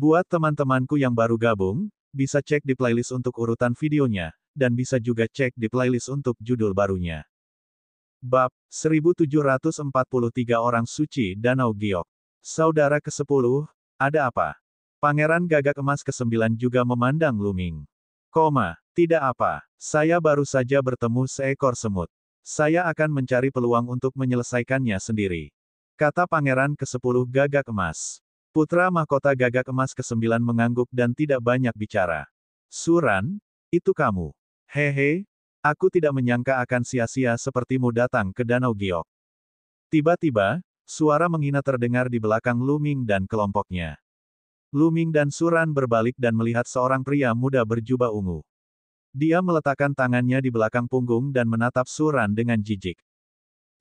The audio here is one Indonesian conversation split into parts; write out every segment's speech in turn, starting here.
Buat teman-temanku yang baru gabung, bisa cek di playlist untuk urutan videonya, dan bisa juga cek di playlist untuk judul barunya. Bab 1743 Orang Suci Danau Giok. Saudara ke-10, ada apa? Pangeran Gagak Emas ke-9 juga memandang Lu Ming. Tidak apa, saya baru saja bertemu seekor semut. Saya akan mencari peluang untuk menyelesaikannya sendiri. Kata Pangeran ke-10 Gagak Emas. Putra mahkota Gagak Emas ke-9 mengangguk dan tidak banyak bicara. Suran, itu kamu. Hehe, aku tidak menyangka akan sia-sia sepertimu datang ke Danau Giok. Tiba-tiba, suara menghina terdengar di belakang Lu Ming dan kelompoknya. Lu Ming dan Suran berbalik dan melihat seorang pria muda berjubah ungu. Dia meletakkan tangannya di belakang punggung dan menatap Suran dengan jijik.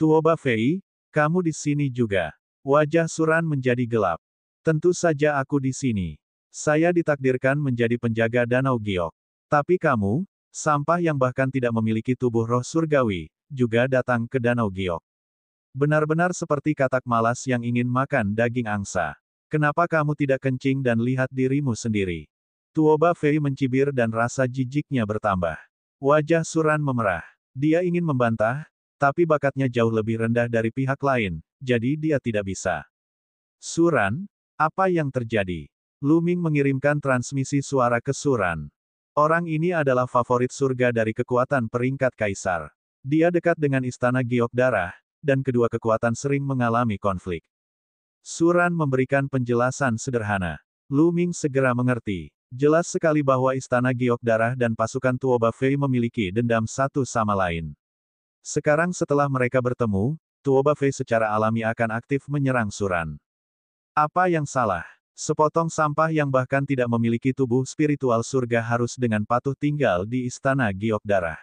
Tuoba Fei, kamu di sini juga. Wajah Suran menjadi gelap. Tentu saja aku di sini. Saya ditakdirkan menjadi penjaga Danau Giok. Tapi kamu, sampah yang bahkan tidak memiliki tubuh roh surgawi, juga datang ke Danau Giok. Benar-benar seperti katak malas yang ingin makan daging angsa. Kenapa kamu tidak kencing dan lihat dirimu sendiri? Tuoba Fei mencibir dan rasa jijiknya bertambah. Wajah Suran memerah. Dia ingin membantah, tapi bakatnya jauh lebih rendah dari pihak lain, jadi dia tidak bisa. Suran, apa yang terjadi? Lu Ming mengirimkan transmisi suara ke Suran. Orang ini adalah favorit surga dari kekuatan peringkat kaisar. Dia dekat dengan istana Giok Darah, dan kedua kekuatan sering mengalami konflik. Suran memberikan penjelasan sederhana. Lu Ming segera mengerti. Jelas sekali bahwa istana Giok Darah dan pasukan Tuoba Fei memiliki dendam satu sama lain. Sekarang setelah mereka bertemu, Tuoba Fei secara alami akan aktif menyerang Suran. Apa yang salah? Sepotong sampah yang bahkan tidak memiliki tubuh spiritual surga harus dengan patuh tinggal di istana Giok Darah.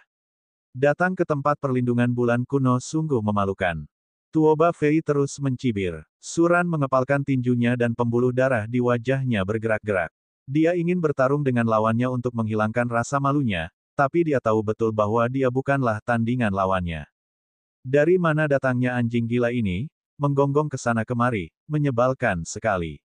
Datang ke tempat perlindungan bulan kuno sungguh memalukan. Tuoba Fei terus mencibir. Suran mengepalkan tinjunya dan pembuluh darah di wajahnya bergerak-gerak. Dia ingin bertarung dengan lawannya untuk menghilangkan rasa malunya, tapi dia tahu betul bahwa dia bukanlah tandingan lawannya. Dari mana datangnya anjing gila ini? Menggonggong ke sana kemari, menyebalkan sekali.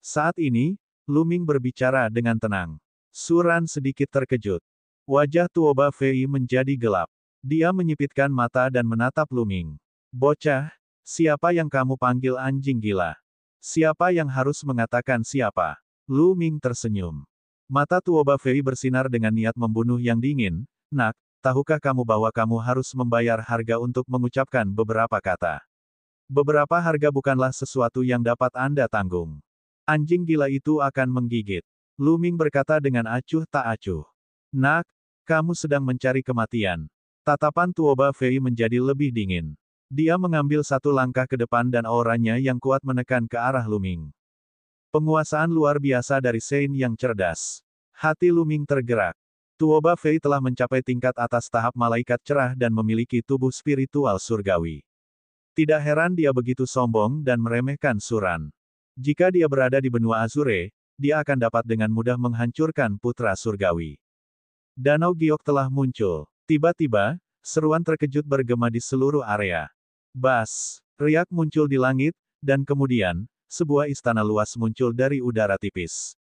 Saat ini, Lu Ming berbicara dengan tenang. Suran sedikit terkejut. Wajah Tuoba Fei menjadi gelap. Dia menyipitkan mata dan menatap Lu Ming. Bocah, siapa yang kamu panggil anjing gila? Siapa yang harus mengatakan siapa? Lu Ming tersenyum. Mata Tuoba Fei bersinar dengan niat membunuh yang dingin. Nak, tahukah kamu bahwa kamu harus membayar harga untuk mengucapkan beberapa kata? Beberapa harga bukanlah sesuatu yang dapat Anda tanggung. Anjing gila itu akan menggigit. Lu Ming berkata dengan acuh tak acuh. Nak, kamu sedang mencari kematian. Tatapan Tuoba Fei menjadi lebih dingin. Dia mengambil satu langkah ke depan dan auranya yang kuat menekan ke arah Lu Ming. Penguasaan luar biasa dari Sein yang cerdas. Hati Lu Ming tergerak. Tuoba Fei telah mencapai tingkat atas tahap malaikat cerah dan memiliki tubuh spiritual surgawi. Tidak heran dia begitu sombong dan meremehkan Suran. Jika dia berada di benua Azure, dia akan dapat dengan mudah menghancurkan putra surgawi. Danau Giok telah muncul. Tiba-tiba, seruan terkejut bergema di seluruh area. Bas! Riak muncul di langit, dan kemudian, sebuah istana luas muncul dari udara tipis.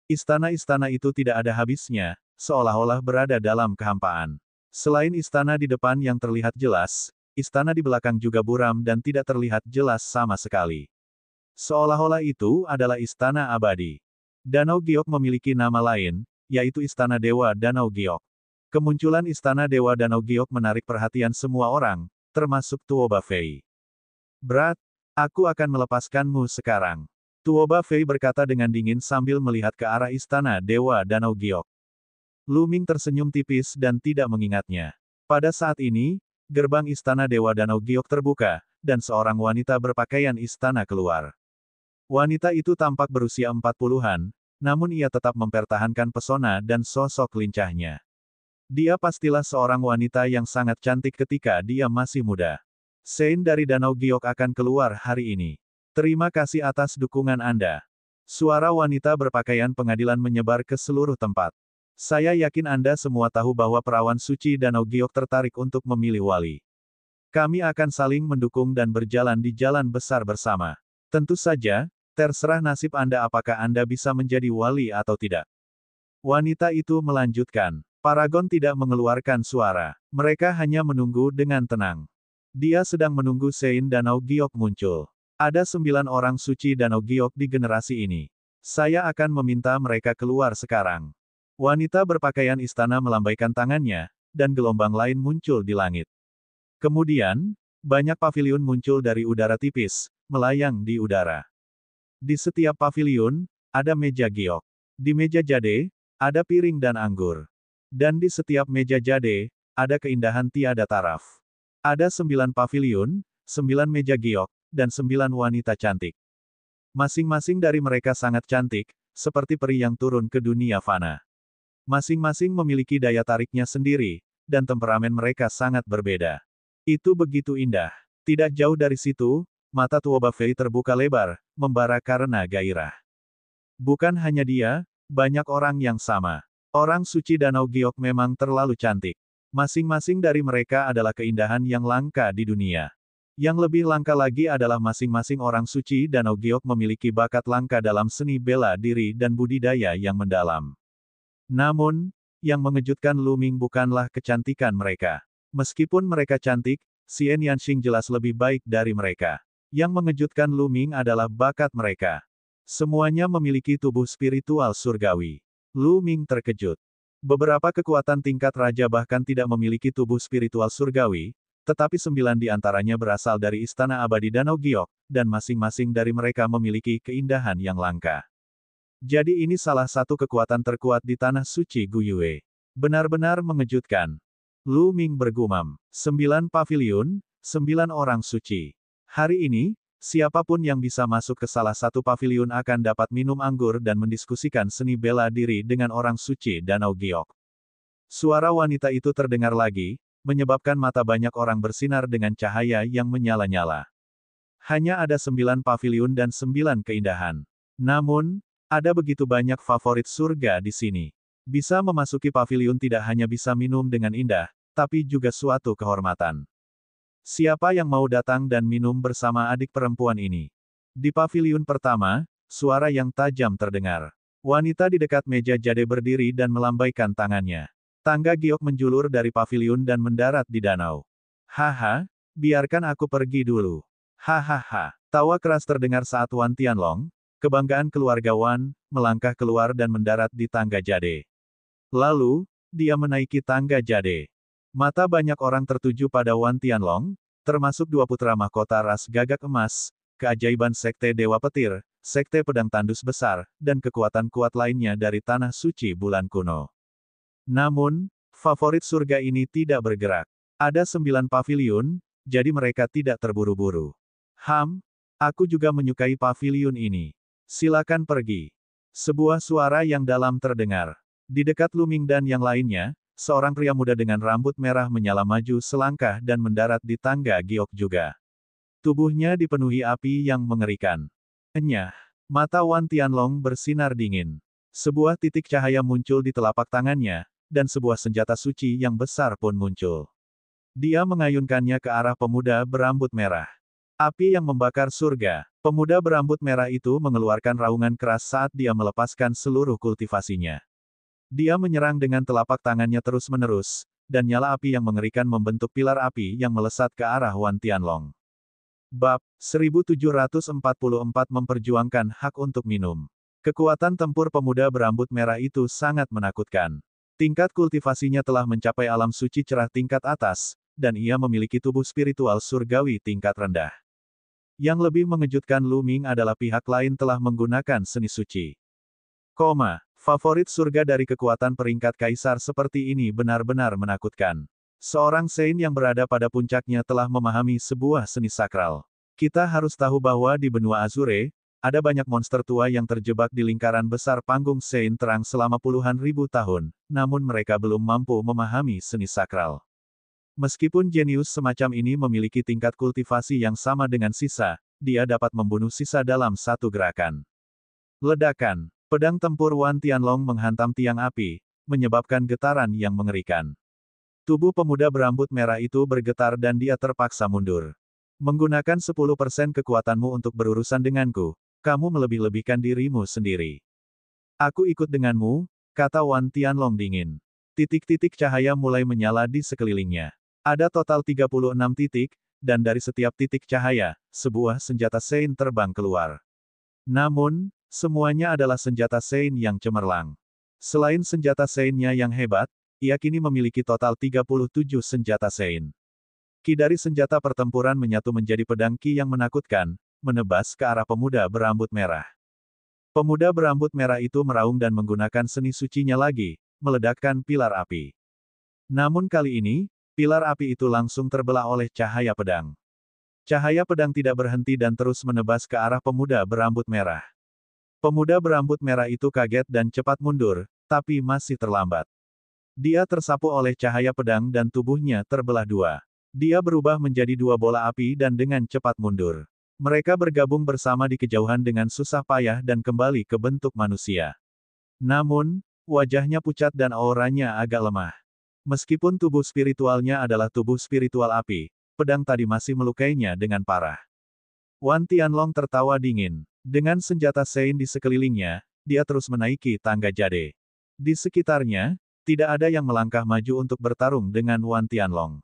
Istana-istana itu tidak ada habisnya, seolah-olah berada dalam kehampaan. Selain istana di depan yang terlihat jelas, istana di belakang juga buram dan tidak terlihat jelas sama sekali. Seolah-olah itu adalah istana abadi. Danau Giok memiliki nama lain, yaitu Istana Dewa Danau Giok. Kemunculan Istana Dewa Danau Giok menarik perhatian semua orang, termasuk Tuoba Fei. Berat, aku akan melepaskanmu sekarang. Tuoba Fei berkata dengan dingin sambil melihat ke arah Istana Dewa Danau Giok. Lu Ming tersenyum tipis dan tidak mengingatnya. Pada saat ini, gerbang Istana Dewa Danau Giok terbuka, dan seorang wanita berpakaian istana keluar. Wanita itu tampak berusia 40-an, namun ia tetap mempertahankan pesona dan sosok lincahnya. Dia pastilah seorang wanita yang sangat cantik ketika dia masih muda. Sein dari Danau Giok akan keluar hari ini. Terima kasih atas dukungan Anda. Suara wanita berpakaian pengadilan menyebar ke seluruh tempat. Saya yakin Anda semua tahu bahwa perawan suci Danau Giok tertarik untuk memilih wali. Kami akan saling mendukung dan berjalan di jalan besar bersama. Tentu saja, Terserah nasib Anda apakah Anda bisa menjadi wali atau tidak. Wanita itu melanjutkan. Paragon tidak mengeluarkan suara. Mereka hanya menunggu dengan tenang. Dia sedang menunggu Sein Danau Giok muncul. Ada 9 orang suci Danau Giok di generasi ini. Saya akan meminta mereka keluar sekarang. Wanita berpakaian istana melambaikan tangannya, dan gelombang lain muncul di langit. Kemudian, banyak paviliun muncul dari udara tipis, melayang di udara. Di setiap paviliun, ada meja giok. Di meja jade, ada piring dan anggur. Dan di setiap meja jade, ada keindahan tiada taraf. Ada 9 paviliun, 9 meja giok, dan 9 wanita cantik. Masing-masing dari mereka sangat cantik, seperti peri yang turun ke dunia fana. Masing-masing memiliki daya tariknya sendiri, dan temperamen mereka sangat berbeda. Itu begitu indah. Tidak jauh dari situ, mata Tuoba Fei terbuka lebar, membara karena gairah. Bukan hanya dia, banyak orang yang sama. Orang suci Danau Giok memang terlalu cantik. Masing-masing dari mereka adalah keindahan yang langka di dunia. Yang lebih langka lagi adalah masing-masing orang suci Danau Giok memiliki bakat langka dalam seni bela diri dan budidaya yang mendalam. Namun, yang mengejutkan Lu Ming bukanlah kecantikan mereka. Meskipun mereka cantik, Xian Yanxing jelas lebih baik dari mereka. Yang mengejutkan Lu Ming adalah bakat mereka. Semuanya memiliki tubuh spiritual surgawi. Lu Ming terkejut. Beberapa kekuatan tingkat raja bahkan tidak memiliki tubuh spiritual surgawi, tetapi 9 di antaranya berasal dari Istana Abadi Danau Giok, dan masing-masing dari mereka memiliki keindahan yang langka. Jadi ini salah satu kekuatan terkuat di Tanah Suci Guyue. Benar-benar mengejutkan. Lu Ming bergumam. 9 paviliun, 9 orang suci. Hari ini, siapapun yang bisa masuk ke salah satu paviliun akan dapat minum anggur dan mendiskusikan seni bela diri dengan orang suci Danau Giok. Suara wanita itu terdengar lagi, menyebabkan mata banyak orang bersinar dengan cahaya yang menyala-nyala. Hanya ada 9 paviliun dan 9 keindahan. Namun, ada begitu banyak favorit surga di sini. Bisa memasuki paviliun tidak hanya bisa minum dengan indah, tapi juga suatu kehormatan. Siapa yang mau datang dan minum bersama adik perempuan ini? Di paviliun pertama, suara yang tajam terdengar. Wanita di dekat meja jade berdiri dan melambaikan tangannya. Tangga giok menjulur dari paviliun dan mendarat di danau. Haha, biarkan aku pergi dulu. Hahaha. Tawa keras terdengar saat Wan Tianlong, kebanggaan keluarga Wan, melangkah keluar dan mendarat di tangga jade. Lalu, dia menaiki tangga jade. Mata banyak orang tertuju pada Wan Tianlong, termasuk 2 putra mahkota ras gagak emas, keajaiban Sekte Dewa Petir, Sekte Pedang Tandus Besar, dan kekuatan kuat lainnya dari Tanah Suci Bulan Kuno. Namun, favorit surga ini tidak bergerak. Ada 9 paviliun, jadi mereka tidak terburu-buru. Aku juga menyukai paviliun ini. Silakan pergi. Sebuah suara yang dalam terdengar. Di dekat Lu Ming dan yang lainnya, seorang pria muda dengan rambut merah menyala maju selangkah dan mendarat di tangga giok juga. Tubuhnya dipenuhi api yang mengerikan. Enyah. Mata Wan Tianlong bersinar dingin. Sebuah titik cahaya muncul di telapak tangannya, dan sebuah senjata suci yang besar pun muncul. Dia mengayunkannya ke arah pemuda berambut merah. Api yang membakar surga. Pemuda berambut merah itu mengeluarkan raungan keras saat dia melepaskan seluruh kultivasinya. Dia menyerang dengan telapak tangannya terus-menerus, dan nyala api yang mengerikan membentuk pilar api yang melesat ke arah Wan Tianlong. Bab 1744 memperjuangkan hak untuk minum. Kekuatan tempur pemuda berambut merah itu sangat menakutkan. Tingkat kultivasinya telah mencapai alam suci cerah tingkat atas, dan ia memiliki tubuh spiritual surgawi tingkat rendah. Yang lebih mengejutkan Lu Ming adalah pihak lain telah menggunakan seni suci. Favorit surga dari kekuatan peringkat kaisar seperti ini benar-benar menakutkan. Seorang Sein yang berada pada puncaknya telah memahami sebuah seni sakral. Kita harus tahu bahwa di benua Azure, ada banyak monster tua yang terjebak di lingkaran besar panggung Sein terang selama puluhan ribu tahun, namun mereka belum mampu memahami seni sakral. Meskipun jenius semacam ini memiliki tingkat kultivasi yang sama dengan sisa, dia dapat membunuh sisa dalam satu gerakan. Ledakan. Pedang tempur Wan Tianlong menghantam tiang api, menyebabkan getaran yang mengerikan. Tubuh pemuda berambut merah itu bergetar dan dia terpaksa mundur. Menggunakan 10% kekuatanmu untuk berurusan denganku, kamu melebih-lebihkan dirimu sendiri. Aku ikut denganmu, kata Wan Tianlong dingin. Titik-titik cahaya mulai menyala di sekelilingnya. Ada total 36 titik, dan dari setiap titik cahaya, sebuah senjata Sein terbang keluar. Namun, semuanya adalah senjata Sein yang cemerlang. Selain senjata Sein-nya yang hebat, ia kini memiliki total 37 senjata Sein. Ki dari senjata pertempuran menyatu menjadi pedang Ki yang menakutkan, menebas ke arah pemuda berambut merah. Pemuda berambut merah itu meraung dan menggunakan seni sucinya lagi, meledakkan pilar api. Namun kali ini, pilar api itu langsung terbelah oleh cahaya pedang. Cahaya pedang tidak berhenti dan terus menebas ke arah pemuda berambut merah. Pemuda berambut merah itu kaget dan cepat mundur, tapi masih terlambat. Dia tersapu oleh cahaya pedang dan tubuhnya terbelah dua. Dia berubah menjadi dua bola api dan dengan cepat mundur. Mereka bergabung bersama di kejauhan dengan susah payah dan kembali ke bentuk manusia. Namun, wajahnya pucat dan auranya agak lemah. Meskipun tubuh spiritualnya adalah tubuh spiritual api, pedang tadi masih melukainya dengan parah. Wan Tianlong tertawa dingin. Dengan senjata Sein di sekelilingnya, dia terus menaiki tangga jade. Di sekitarnya, tidak ada yang melangkah maju untuk bertarung dengan Wan Tianlong.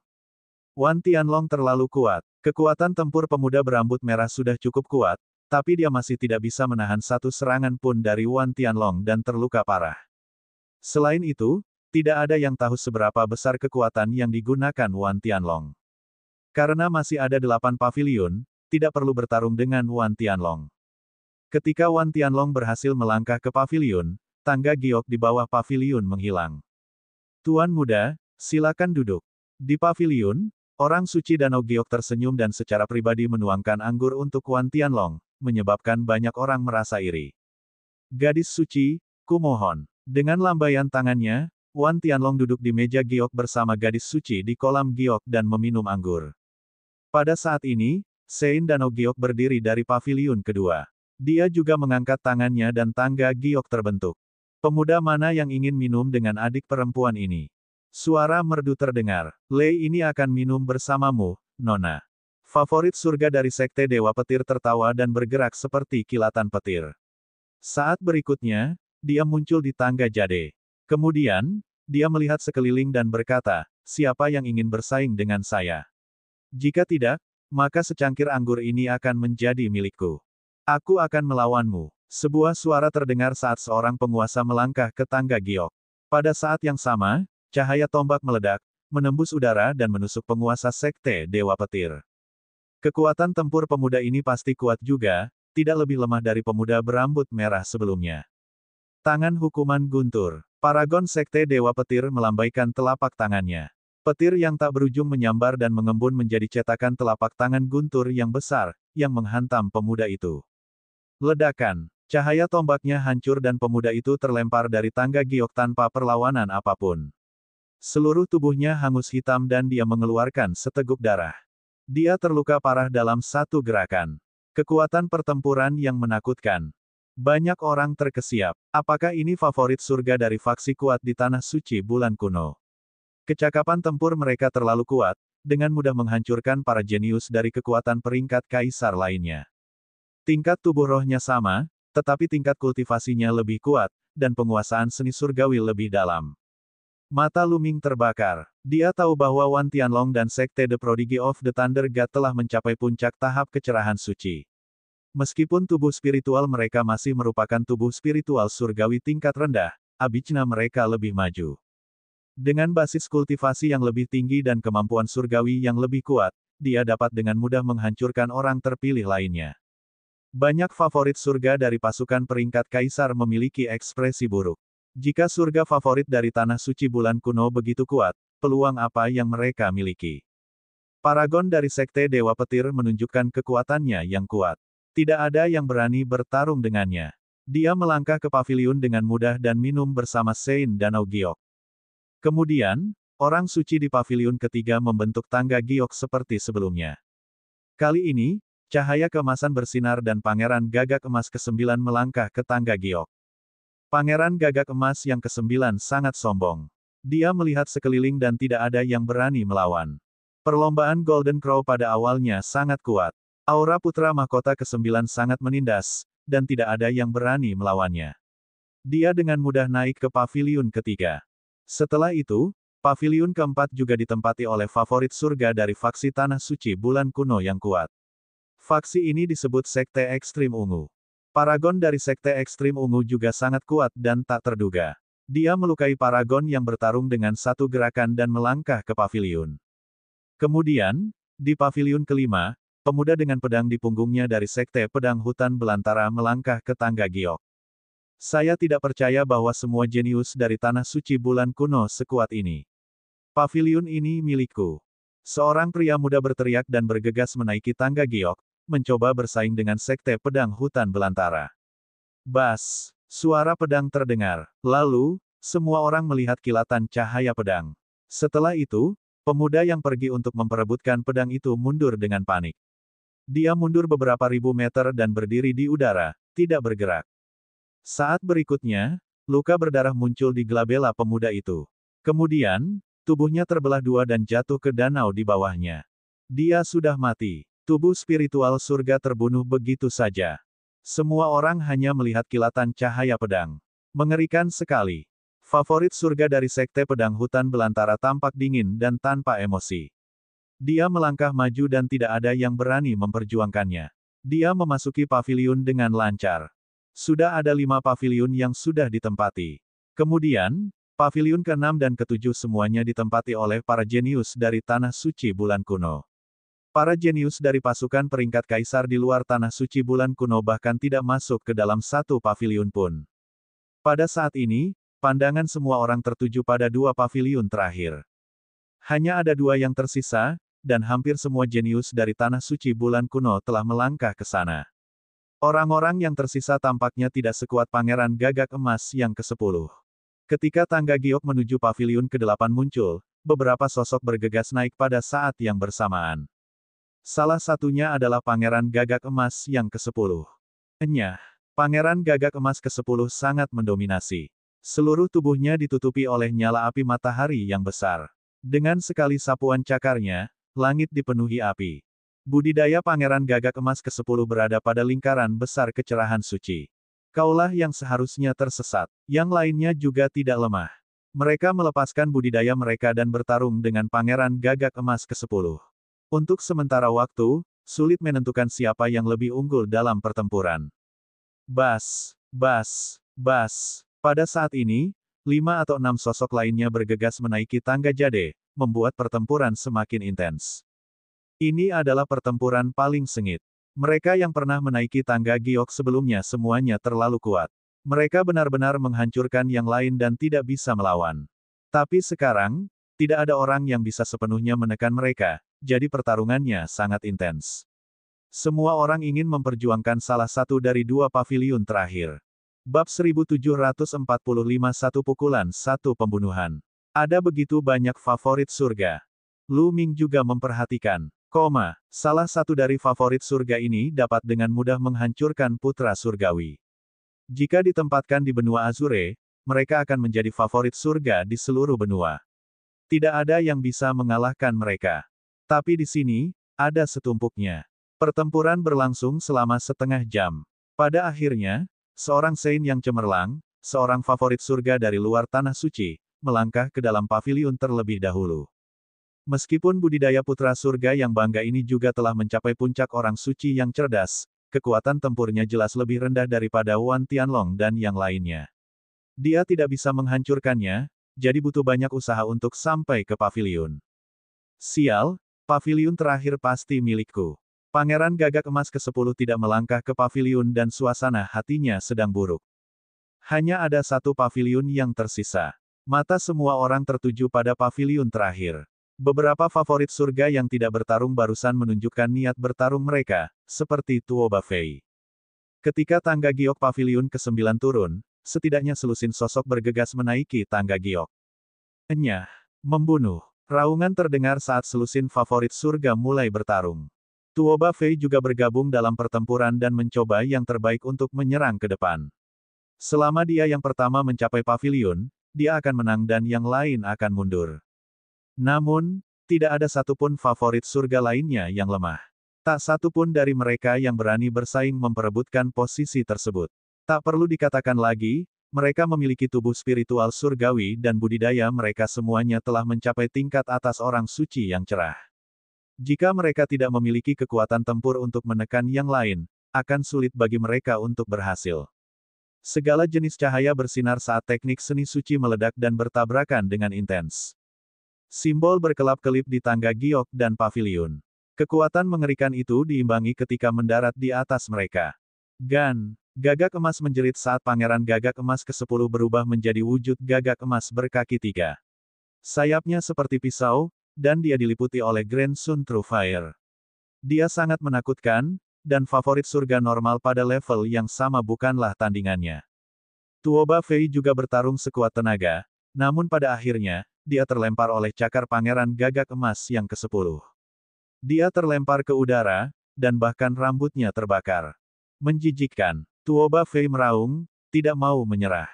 Wan Tianlong terlalu kuat. Kekuatan tempur pemuda berambut merah sudah cukup kuat, tapi dia masih tidak bisa menahan satu serangan pun dari Wan Tianlong dan terluka parah. Selain itu, tidak ada yang tahu seberapa besar kekuatan yang digunakan Wan Tianlong. Karena masih ada 8 paviliun, tidak perlu bertarung dengan Wan Tianlong. Ketika Wan Tianlong berhasil melangkah ke paviliun, tangga giok di bawah paviliun menghilang. Tuan muda, silakan duduk. Di paviliun, orang suci Danau Giok tersenyum dan secara pribadi menuangkan anggur untuk Wan Tianlong, menyebabkan banyak orang merasa iri. Gadis suci, kumohon. Dengan lambaian tangannya, Wan Tianlong duduk di meja giok bersama gadis suci di kolam giok dan meminum anggur. Pada saat ini, Sein Danau Giok berdiri dari paviliun kedua. Dia juga mengangkat tangannya dan tangga giok terbentuk. Pemuda mana yang ingin minum dengan adik perempuan ini? Suara merdu terdengar. Lei ini akan minum bersamamu, Nona. Favorit surga dari Sekte Dewa Petir tertawa dan bergerak seperti kilatan petir. Saat berikutnya, dia muncul di tangga jade. Kemudian, dia melihat sekeliling dan berkata, siapa yang ingin bersaing dengan saya? Jika tidak, maka secangkir anggur ini akan menjadi milikku. Aku akan melawanmu. Sebuah suara terdengar saat seorang penguasa melangkah ke tangga giok. Pada saat yang sama, cahaya tombak meledak, menembus udara dan menusuk penguasa Sekte Dewa Petir. Kekuatan tempur pemuda ini pasti kuat juga, tidak lebih lemah dari pemuda berambut merah sebelumnya. Tangan hukuman guntur. Paragon Sekte Dewa Petir melambaikan telapak tangannya. Petir yang tak berujung menyambar dan mengembun menjadi cetakan telapak tangan guntur yang besar, yang menghantam pemuda itu. Ledakan. Cahaya tombaknya hancur dan pemuda itu terlempar dari tangga giok tanpa perlawanan apapun. Seluruh tubuhnya hangus hitam dan dia mengeluarkan seteguk darah. Dia terluka parah dalam satu gerakan. Kekuatan pertempuran yang menakutkan. Banyak orang terkesiap. Apakah ini favorit surga dari faksi kuat di Tanah Suci Bulan Kuno? Kecakapan tempur mereka terlalu kuat, dengan mudah menghancurkan para jenius dari kekuatan peringkat kaisar lainnya. Tingkat tubuh rohnya sama, tetapi tingkat kultivasinya lebih kuat, dan penguasaan seni surgawi lebih dalam. Mata Luming terbakar. Dia tahu bahwa Wan Tianlong dan Sekte The Prodigy of the Thunder God telah mencapai puncak tahap kecerahan suci. Meskipun tubuh spiritual mereka masih merupakan tubuh spiritual surgawi tingkat rendah, abijna mereka lebih maju. Dengan basis kultivasi yang lebih tinggi dan kemampuan surgawi yang lebih kuat, dia dapat dengan mudah menghancurkan orang terpilih lainnya. Banyak favorit surga dari pasukan peringkat kaisar memiliki ekspresi buruk. Jika surga favorit dari Tanah Suci Bulan Kuno begitu kuat, peluang apa yang mereka miliki? Paragon dari Sekte Dewa Petir menunjukkan kekuatannya yang kuat. Tidak ada yang berani bertarung dengannya. Dia melangkah ke paviliun dengan mudah dan minum bersama Sein Danau Giok. Kemudian, orang suci di paviliun ketiga membentuk tangga giok seperti sebelumnya. Kali ini, cahaya keemasan bersinar dan Pangeran Gagak Emas ke-9 melangkah ke tangga giok. Pangeran Gagak Emas yang ke-9 sangat sombong. Dia melihat sekeliling dan tidak ada yang berani melawan. Perlombaan Golden Crow pada awalnya sangat kuat. Aura putra mahkota ke-9 sangat menindas, dan tidak ada yang berani melawannya. Dia dengan mudah naik ke paviliun ketiga. Setelah itu, paviliun keempat juga ditempati oleh favorit surga dari faksi Tanah Suci Bulan Kuno yang kuat. Faksi ini disebut Sekte Ekstrim Ungu. Paragon dari Sekte Ekstrim Ungu juga sangat kuat dan tak terduga. Dia melukai Paragon yang bertarung dengan satu gerakan dan melangkah ke paviliun. Kemudian, di paviliun kelima, pemuda dengan pedang di punggungnya dari Sekte Pedang Hutan Belantara melangkah ke tangga giok. Saya tidak percaya bahwa semua jenius dari Tanah Suci Bulan Kuno sekuat ini. Paviliun ini milikku. Seorang pria muda berteriak dan bergegas menaiki tangga giok, mencoba bersaing dengan Sekte Pedang Hutan Belantara. Bas! Suara pedang terdengar. Lalu, semua orang melihat kilatan cahaya pedang. Setelah itu, pemuda yang pergi untuk memperebutkan pedang itu mundur dengan panik. Dia mundur beberapa ribu meter dan berdiri di udara, tidak bergerak. Saat berikutnya, luka berdarah muncul di glabella pemuda itu. Kemudian, tubuhnya terbelah dua dan jatuh ke danau di bawahnya. Dia sudah mati. Tubuh spiritual surga terbunuh begitu saja. Semua orang hanya melihat kilatan cahaya pedang. Mengerikan sekali. Favorit surga dari Sekte Pedang Hutan Belantara tampak dingin dan tanpa emosi. Dia melangkah maju dan tidak ada yang berani memperjuangkannya. Dia memasuki paviliun dengan lancar. Sudah ada 5 paviliun yang sudah ditempati. Kemudian, paviliun ke-6 dan ke-7 semuanya ditempati oleh para jenius dari Tanah Suci Bulan Kuno. Para jenius dari pasukan peringkat kaisar di luar Tanah Suci Bulan Kuno bahkan tidak masuk ke dalam satu paviliun pun. Pada saat ini, pandangan semua orang tertuju pada 2 paviliun terakhir. Hanya ada 2 yang tersisa, dan hampir semua jenius dari Tanah Suci Bulan Kuno telah melangkah ke sana. Orang-orang yang tersisa tampaknya tidak sekuat Pangeran Gagak Emas yang ke-10. Ketika tangga giok menuju paviliun ke-8 muncul, beberapa sosok bergegas naik pada saat yang bersamaan. Salah satunya adalah Pangeran Gagak Emas yang ke-10. Enyah, Pangeran Gagak Emas ke-10 sangat mendominasi. Seluruh tubuhnya ditutupi oleh nyala api matahari yang besar. Dengan sekali sapuan cakarnya, langit dipenuhi api. Budidaya Pangeran Gagak Emas ke-10 berada pada lingkaran besar kecerahan suci. Kaulah yang seharusnya tersesat. Yang lainnya juga tidak lemah. Mereka melepaskan budidaya mereka dan bertarung dengan Pangeran Gagak Emas ke-10. Untuk sementara waktu, sulit menentukan siapa yang lebih unggul dalam pertempuran. Bas, bas, bas. Pada saat ini, 5 atau 6 sosok lainnya bergegas menaiki tangga jade, membuat pertempuran semakin intens. Ini adalah pertempuran paling sengit. Mereka yang pernah menaiki tangga giok sebelumnya semuanya terlalu kuat. Mereka benar-benar menghancurkan yang lain dan tidak bisa melawan. Tapi sekarang, tidak ada orang yang bisa sepenuhnya menekan mereka. Jadi pertarungannya sangat intens. Semua orang ingin memperjuangkan salah satu dari 2 paviliun terakhir. Bab 1745 Satu pukulan, satu pembunuhan. Ada begitu banyak favorit surga. Lu Ming juga memperhatikan. Salah satu dari favorit surga ini dapat dengan mudah menghancurkan putra surgawi. Jika ditempatkan di benua Azure, mereka akan menjadi favorit surga di seluruh benua. Tidak ada yang bisa mengalahkan mereka. Tapi di sini, ada setumpuknya. Pertempuran berlangsung selama setengah jam. Pada akhirnya, seorang Saint yang cemerlang, seorang favorit surga dari luar Tanah Suci, melangkah ke dalam paviliun terlebih dahulu. Meskipun budidaya putra surga yang bangga ini juga telah mencapai puncak orang suci yang cerdas, kekuatan tempurnya jelas lebih rendah daripada Wan Tianlong dan yang lainnya. Dia tidak bisa menghancurkannya, jadi butuh banyak usaha untuk sampai ke paviliun. Sial! Paviliun terakhir pasti milikku. Pangeran Gagak Emas ke-10 tidak melangkah ke paviliun dan suasana hatinya sedang buruk. Hanya ada satu paviliun yang tersisa. Mata semua orang tertuju pada paviliun terakhir. Beberapa favorit surga yang tidak bertarung barusan menunjukkan niat bertarung mereka, seperti Tuo Bafei. Ketika tangga giok paviliun ke-9 turun, setidaknya selusin sosok bergegas menaiki tangga giok. Enyah, membunuh. Raungan terdengar saat selusin favorit surga mulai bertarung. Tuo Bafei juga bergabung dalam pertempuran dan mencoba yang terbaik untuk menyerang ke depan. Selama dia yang pertama mencapai paviliun, dia akan menang dan yang lain akan mundur. Namun, tidak ada satupun favorit surga lainnya yang lemah. Tak satu pun dari mereka yang berani bersaing memperebutkan posisi tersebut. Tak perlu dikatakan lagi, mereka memiliki tubuh spiritual surgawi dan budidaya mereka semuanya telah mencapai tingkat atas orang suci yang cerah. Jika mereka tidak memiliki kekuatan tempur untuk menekan yang lain, akan sulit bagi mereka untuk berhasil. Segala jenis cahaya bersinar saat teknik seni suci meledak dan bertabrakan dengan intens. Simbol berkelap-kelip di tangga giok dan paviliun. Kekuatan mengerikan itu diimbangi ketika mendarat di atas mereka. Gagak emas menjerit saat Pangeran Gagak Emas ke-10 berubah menjadi wujud gagak emas berkaki 3. Sayapnya seperti pisau, dan dia diliputi oleh Grand Sun True Fire. Dia sangat menakutkan, dan favorit surga normal pada level yang sama bukanlah tandingannya. Tuoba Fei juga bertarung sekuat tenaga, namun pada akhirnya, dia terlempar oleh cakar Pangeran Gagak Emas yang ke-10. Dia terlempar ke udara, dan bahkan rambutnya terbakar. Menjijikkan. Tuoba Fei meraung, tidak mau menyerah.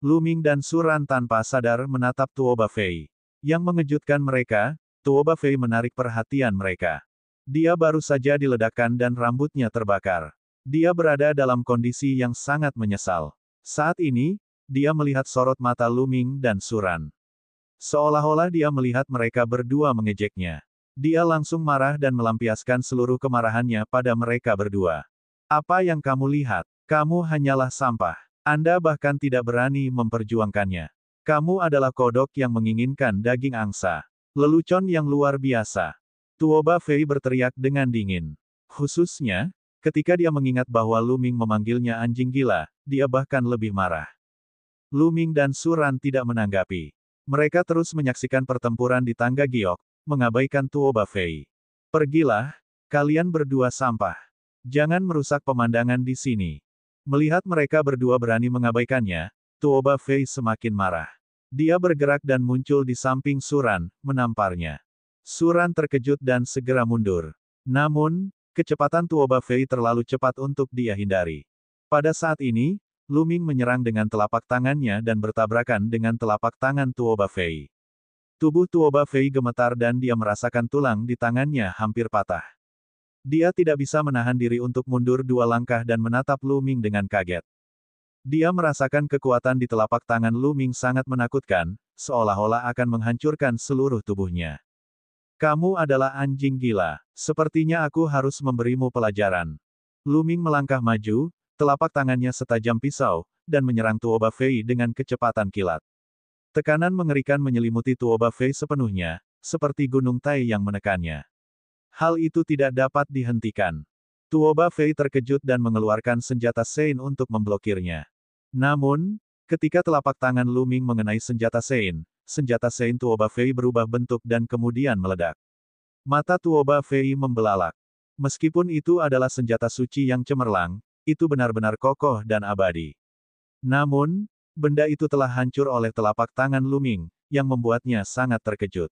Lu Ming dan Su Ran tanpa sadar menatap Tuoba Fei. Yang mengejutkan mereka, Tuoba Fei menarik perhatian mereka. Dia baru saja diledakkan dan rambutnya terbakar. Dia berada dalam kondisi yang sangat menyesal. Saat ini, dia melihat sorot mata Lu Ming dan Su Ran. Seolah-olah dia melihat mereka berdua mengejeknya. Dia langsung marah dan melampiaskan seluruh kemarahannya pada mereka berdua. Apa yang kamu lihat? Kamu hanyalah sampah. Anda bahkan tidak berani memperjuangkannya. Kamu adalah kodok yang menginginkan daging angsa. Lelucon yang luar biasa. Tuoba Fei berteriak dengan dingin. Khususnya, ketika dia mengingat bahwa Lu Ming memanggilnya anjing gila, dia bahkan lebih marah. Lu Ming dan Su Ran tidak menanggapi. Mereka terus menyaksikan pertempuran di tangga giok, mengabaikan Tuoba Fei. Pergilah, kalian berdua sampah. Jangan merusak pemandangan di sini. Melihat mereka berdua berani mengabaikannya, Tuoba Fei semakin marah. Dia bergerak dan muncul di samping Su Ran, menamparnya. Su Ran terkejut dan segera mundur. Namun, kecepatan Tuoba Fei terlalu cepat untuk dia hindari. Pada saat ini, Lu Ming menyerang dengan telapak tangannya dan bertabrakan dengan telapak tangan Tuoba Fei. Tubuh Tuoba Fei gemetar dan dia merasakan tulang di tangannya hampir patah. Dia tidak bisa menahan diri untuk mundur 2 langkah dan menatap Lu Ming dengan kaget. Dia merasakan kekuatan di telapak tangan Lu Ming sangat menakutkan, seolah-olah akan menghancurkan seluruh tubuhnya. Kamu adalah anjing gila. Sepertinya aku harus memberimu pelajaran. Lu Ming melangkah maju, telapak tangannya setajam pisau, dan menyerang Tuoba Fei dengan kecepatan kilat. Tekanan mengerikan menyelimuti Tuoba Fei sepenuhnya, seperti gunung Tai yang menekannya. Hal itu tidak dapat dihentikan. Tuoba Fei terkejut dan mengeluarkan senjata Sein untuk memblokirnya. Namun, ketika telapak tangan Lu Ming mengenai senjata Sein Tuoba Fei berubah bentuk dan kemudian meledak. Mata Tuoba Fei membelalak. Meskipun itu adalah senjata suci yang cemerlang, itu benar-benar kokoh dan abadi. Namun, benda itu telah hancur oleh telapak tangan Lu Ming, yang membuatnya sangat terkejut.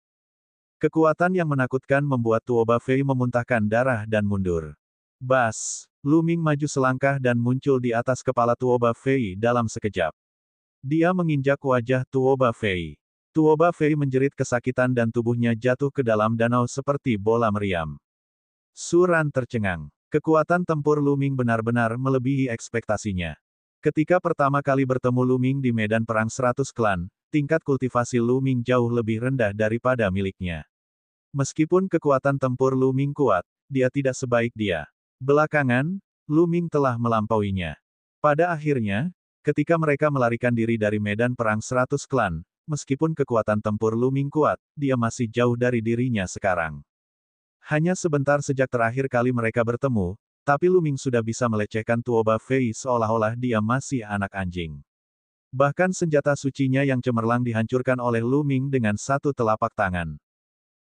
Kekuatan yang menakutkan membuat Tuoba Fei memuntahkan darah dan mundur. Bas! Lu Ming maju selangkah dan muncul di atas kepala Tuoba Fei dalam sekejap. Dia menginjak wajah Tuoba Fei. Tuoba Fei menjerit kesakitan dan tubuhnya jatuh ke dalam danau seperti bola meriam. Su Ran tercengang. Kekuatan tempur Lu Ming benar-benar melebihi ekspektasinya. Ketika pertama kali bertemu Lu Ming di medan perang 100 klan, tingkat kultivasi Lu Ming jauh lebih rendah daripada miliknya. Meskipun kekuatan tempur Lu Ming kuat, dia tidak sebaik dia. Belakangan, Lu Ming telah melampauinya. Pada akhirnya, ketika mereka melarikan diri dari medan perang 100 klan, meskipun kekuatan tempur Lu Ming kuat, dia masih jauh dari dirinya sekarang. Hanya sebentar sejak terakhir kali mereka bertemu, tapi Lu Ming sudah bisa melecehkan Tuoba Fei seolah-olah dia masih anak anjing. Bahkan senjata sucinya yang cemerlang dihancurkan oleh Lu Ming dengan satu telapak tangan.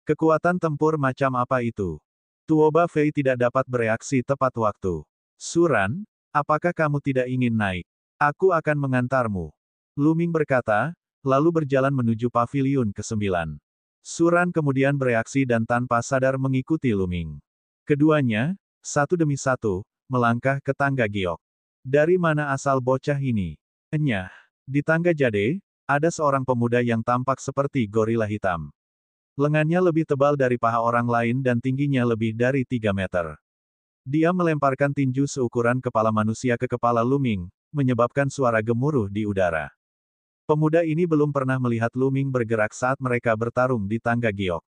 Kekuatan tempur macam apa itu? Tuoba Fei tidak dapat bereaksi tepat waktu. Su Ran, apakah kamu tidak ingin naik? Aku akan mengantarmu. Lu Ming berkata, lalu berjalan menuju paviliun ke-9. Su Ran kemudian bereaksi dan tanpa sadar mengikuti Lu Ming. Keduanya, satu demi satu, melangkah ke tangga giok. Dari mana asal bocah ini? Enyah. Di tangga jade, ada seorang pemuda yang tampak seperti gorila hitam. Lengannya lebih tebal dari paha orang lain dan tingginya lebih dari 3 meter. Dia melemparkan tinju seukuran kepala manusia ke kepala Lu Ming, menyebabkan suara gemuruh di udara. Pemuda ini belum pernah melihat Lu Ming bergerak saat mereka bertarung di tangga giok.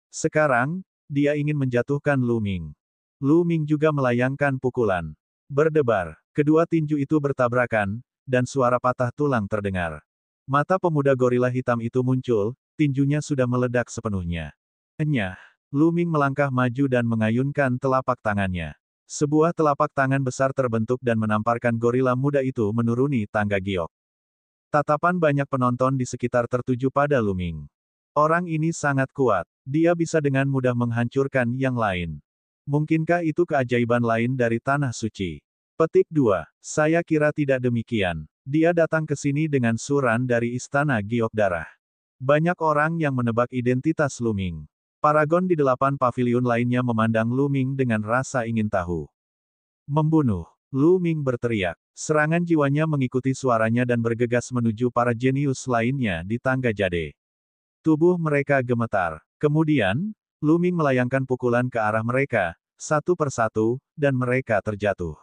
Sekarang, dia ingin menjatuhkan Lu Ming. Lu Ming juga melayangkan pukulan. Berdebar, kedua tinju itu bertabrakan, dan suara patah tulang terdengar. Mata pemuda gorila hitam itu muncul, tinjunya sudah meledak sepenuhnya. Enyah, Lu Ming melangkah maju dan mengayunkan telapak tangannya. Sebuah telapak tangan besar terbentuk dan menamparkan gorila muda itu menuruni tangga giok. Tatapan banyak penonton di sekitar tertuju pada Lu Ming. Orang ini sangat kuat. Dia bisa dengan mudah menghancurkan yang lain. Mungkinkah itu keajaiban lain dari Tanah Suci? Petik 2. Saya kira tidak demikian. Dia datang ke sini dengan suran dari Istana Giok Darah. Banyak orang yang menebak identitas Lu Ming. Paragon di 8 paviliun lainnya memandang Lu Ming dengan rasa ingin tahu. Membunuh. Lu Ming berteriak. Serangan jiwanya mengikuti suaranya dan bergegas menuju para jenius lainnya di tangga jade. Tubuh mereka gemetar. Kemudian, Lu Ming melayangkan pukulan ke arah mereka, satu persatu, dan mereka terjatuh.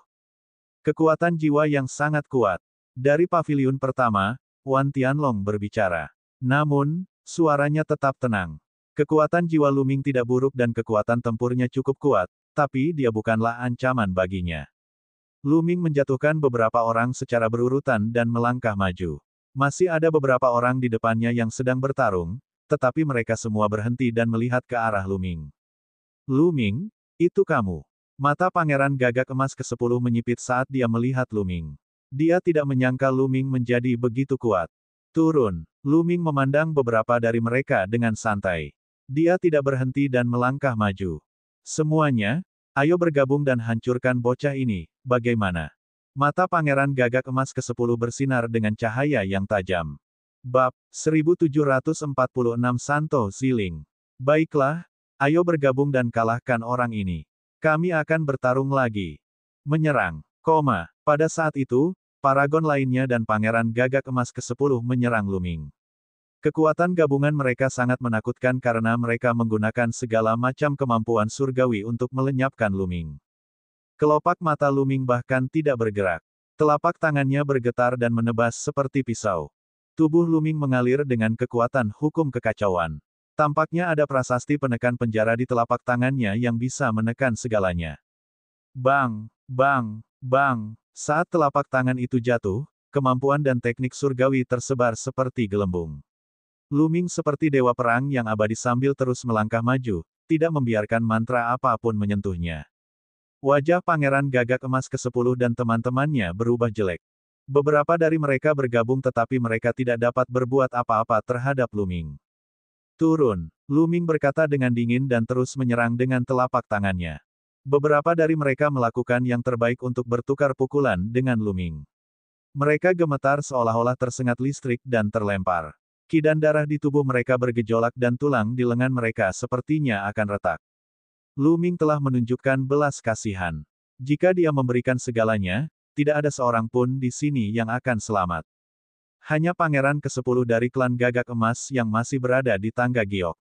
Kekuatan jiwa yang sangat kuat. Dari paviliun pertama, Wan Tianlong berbicara. Namun, suaranya tetap tenang. Kekuatan jiwa Lu Ming tidak buruk dan kekuatan tempurnya cukup kuat, tapi dia bukanlah ancaman baginya. Lu Ming menjatuhkan beberapa orang secara berurutan dan melangkah maju. Masih ada beberapa orang di depannya yang sedang bertarung, tetapi mereka semua berhenti dan melihat ke arah Lu Ming. Lu Ming, itu kamu. Mata Pangeran Gagak Emas ke-10 menyipit saat dia melihat Lu Ming. Dia tidak menyangka Lu Ming menjadi begitu kuat. Turun. Lu Ming memandang beberapa dari mereka dengan santai. Dia tidak berhenti dan melangkah maju. Semuanya, ayo bergabung dan hancurkan bocah ini, bagaimana? Mata Pangeran Gagak Emas ke-10 bersinar dengan cahaya yang tajam. Bab 1746 Santo Ziling. Baiklah, ayo bergabung dan kalahkan orang ini. Kami akan bertarung lagi. Menyerang. Pada saat itu, paragon lainnya dan Pangeran Gagak Emas ke-10 menyerang Lu Ming. Kekuatan gabungan mereka sangat menakutkan karena mereka menggunakan segala macam kemampuan surgawi untuk melenyapkan Lu Ming. Kelopak mata Lu Ming bahkan tidak bergerak. Telapak tangannya bergetar dan menebas seperti pisau. Tubuh Lu Ming mengalir dengan kekuatan hukum kekacauan. Tampaknya ada prasasti penekan penjara di telapak tangannya yang bisa menekan segalanya. Bang, bang, bang. Saat telapak tangan itu jatuh, kemampuan dan teknik surgawi tersebar seperti gelembung. Lu Ming seperti dewa perang yang abadi sambil terus melangkah maju, tidak membiarkan mantra apapun menyentuhnya. Wajah Pangeran Gagak Emas ke-10 dan teman-temannya berubah jelek. Beberapa dari mereka bergabung tetapi mereka tidak dapat berbuat apa-apa terhadap Lu Ming. Turun. Lu Ming berkata dengan dingin dan terus menyerang dengan telapak tangannya. Beberapa dari mereka melakukan yang terbaik untuk bertukar pukulan dengan Lu Ming. Mereka gemetar seolah-olah tersengat listrik dan terlempar. Ki dan darah di tubuh mereka bergejolak dan tulang di lengan mereka sepertinya akan retak. Lu Ming telah menunjukkan belas kasihan. Jika dia memberikan segalanya, tidak ada seorang pun di sini yang akan selamat. Hanya Pangeran ke-10 dari klan Gagak Emas yang masih berada di tangga giok.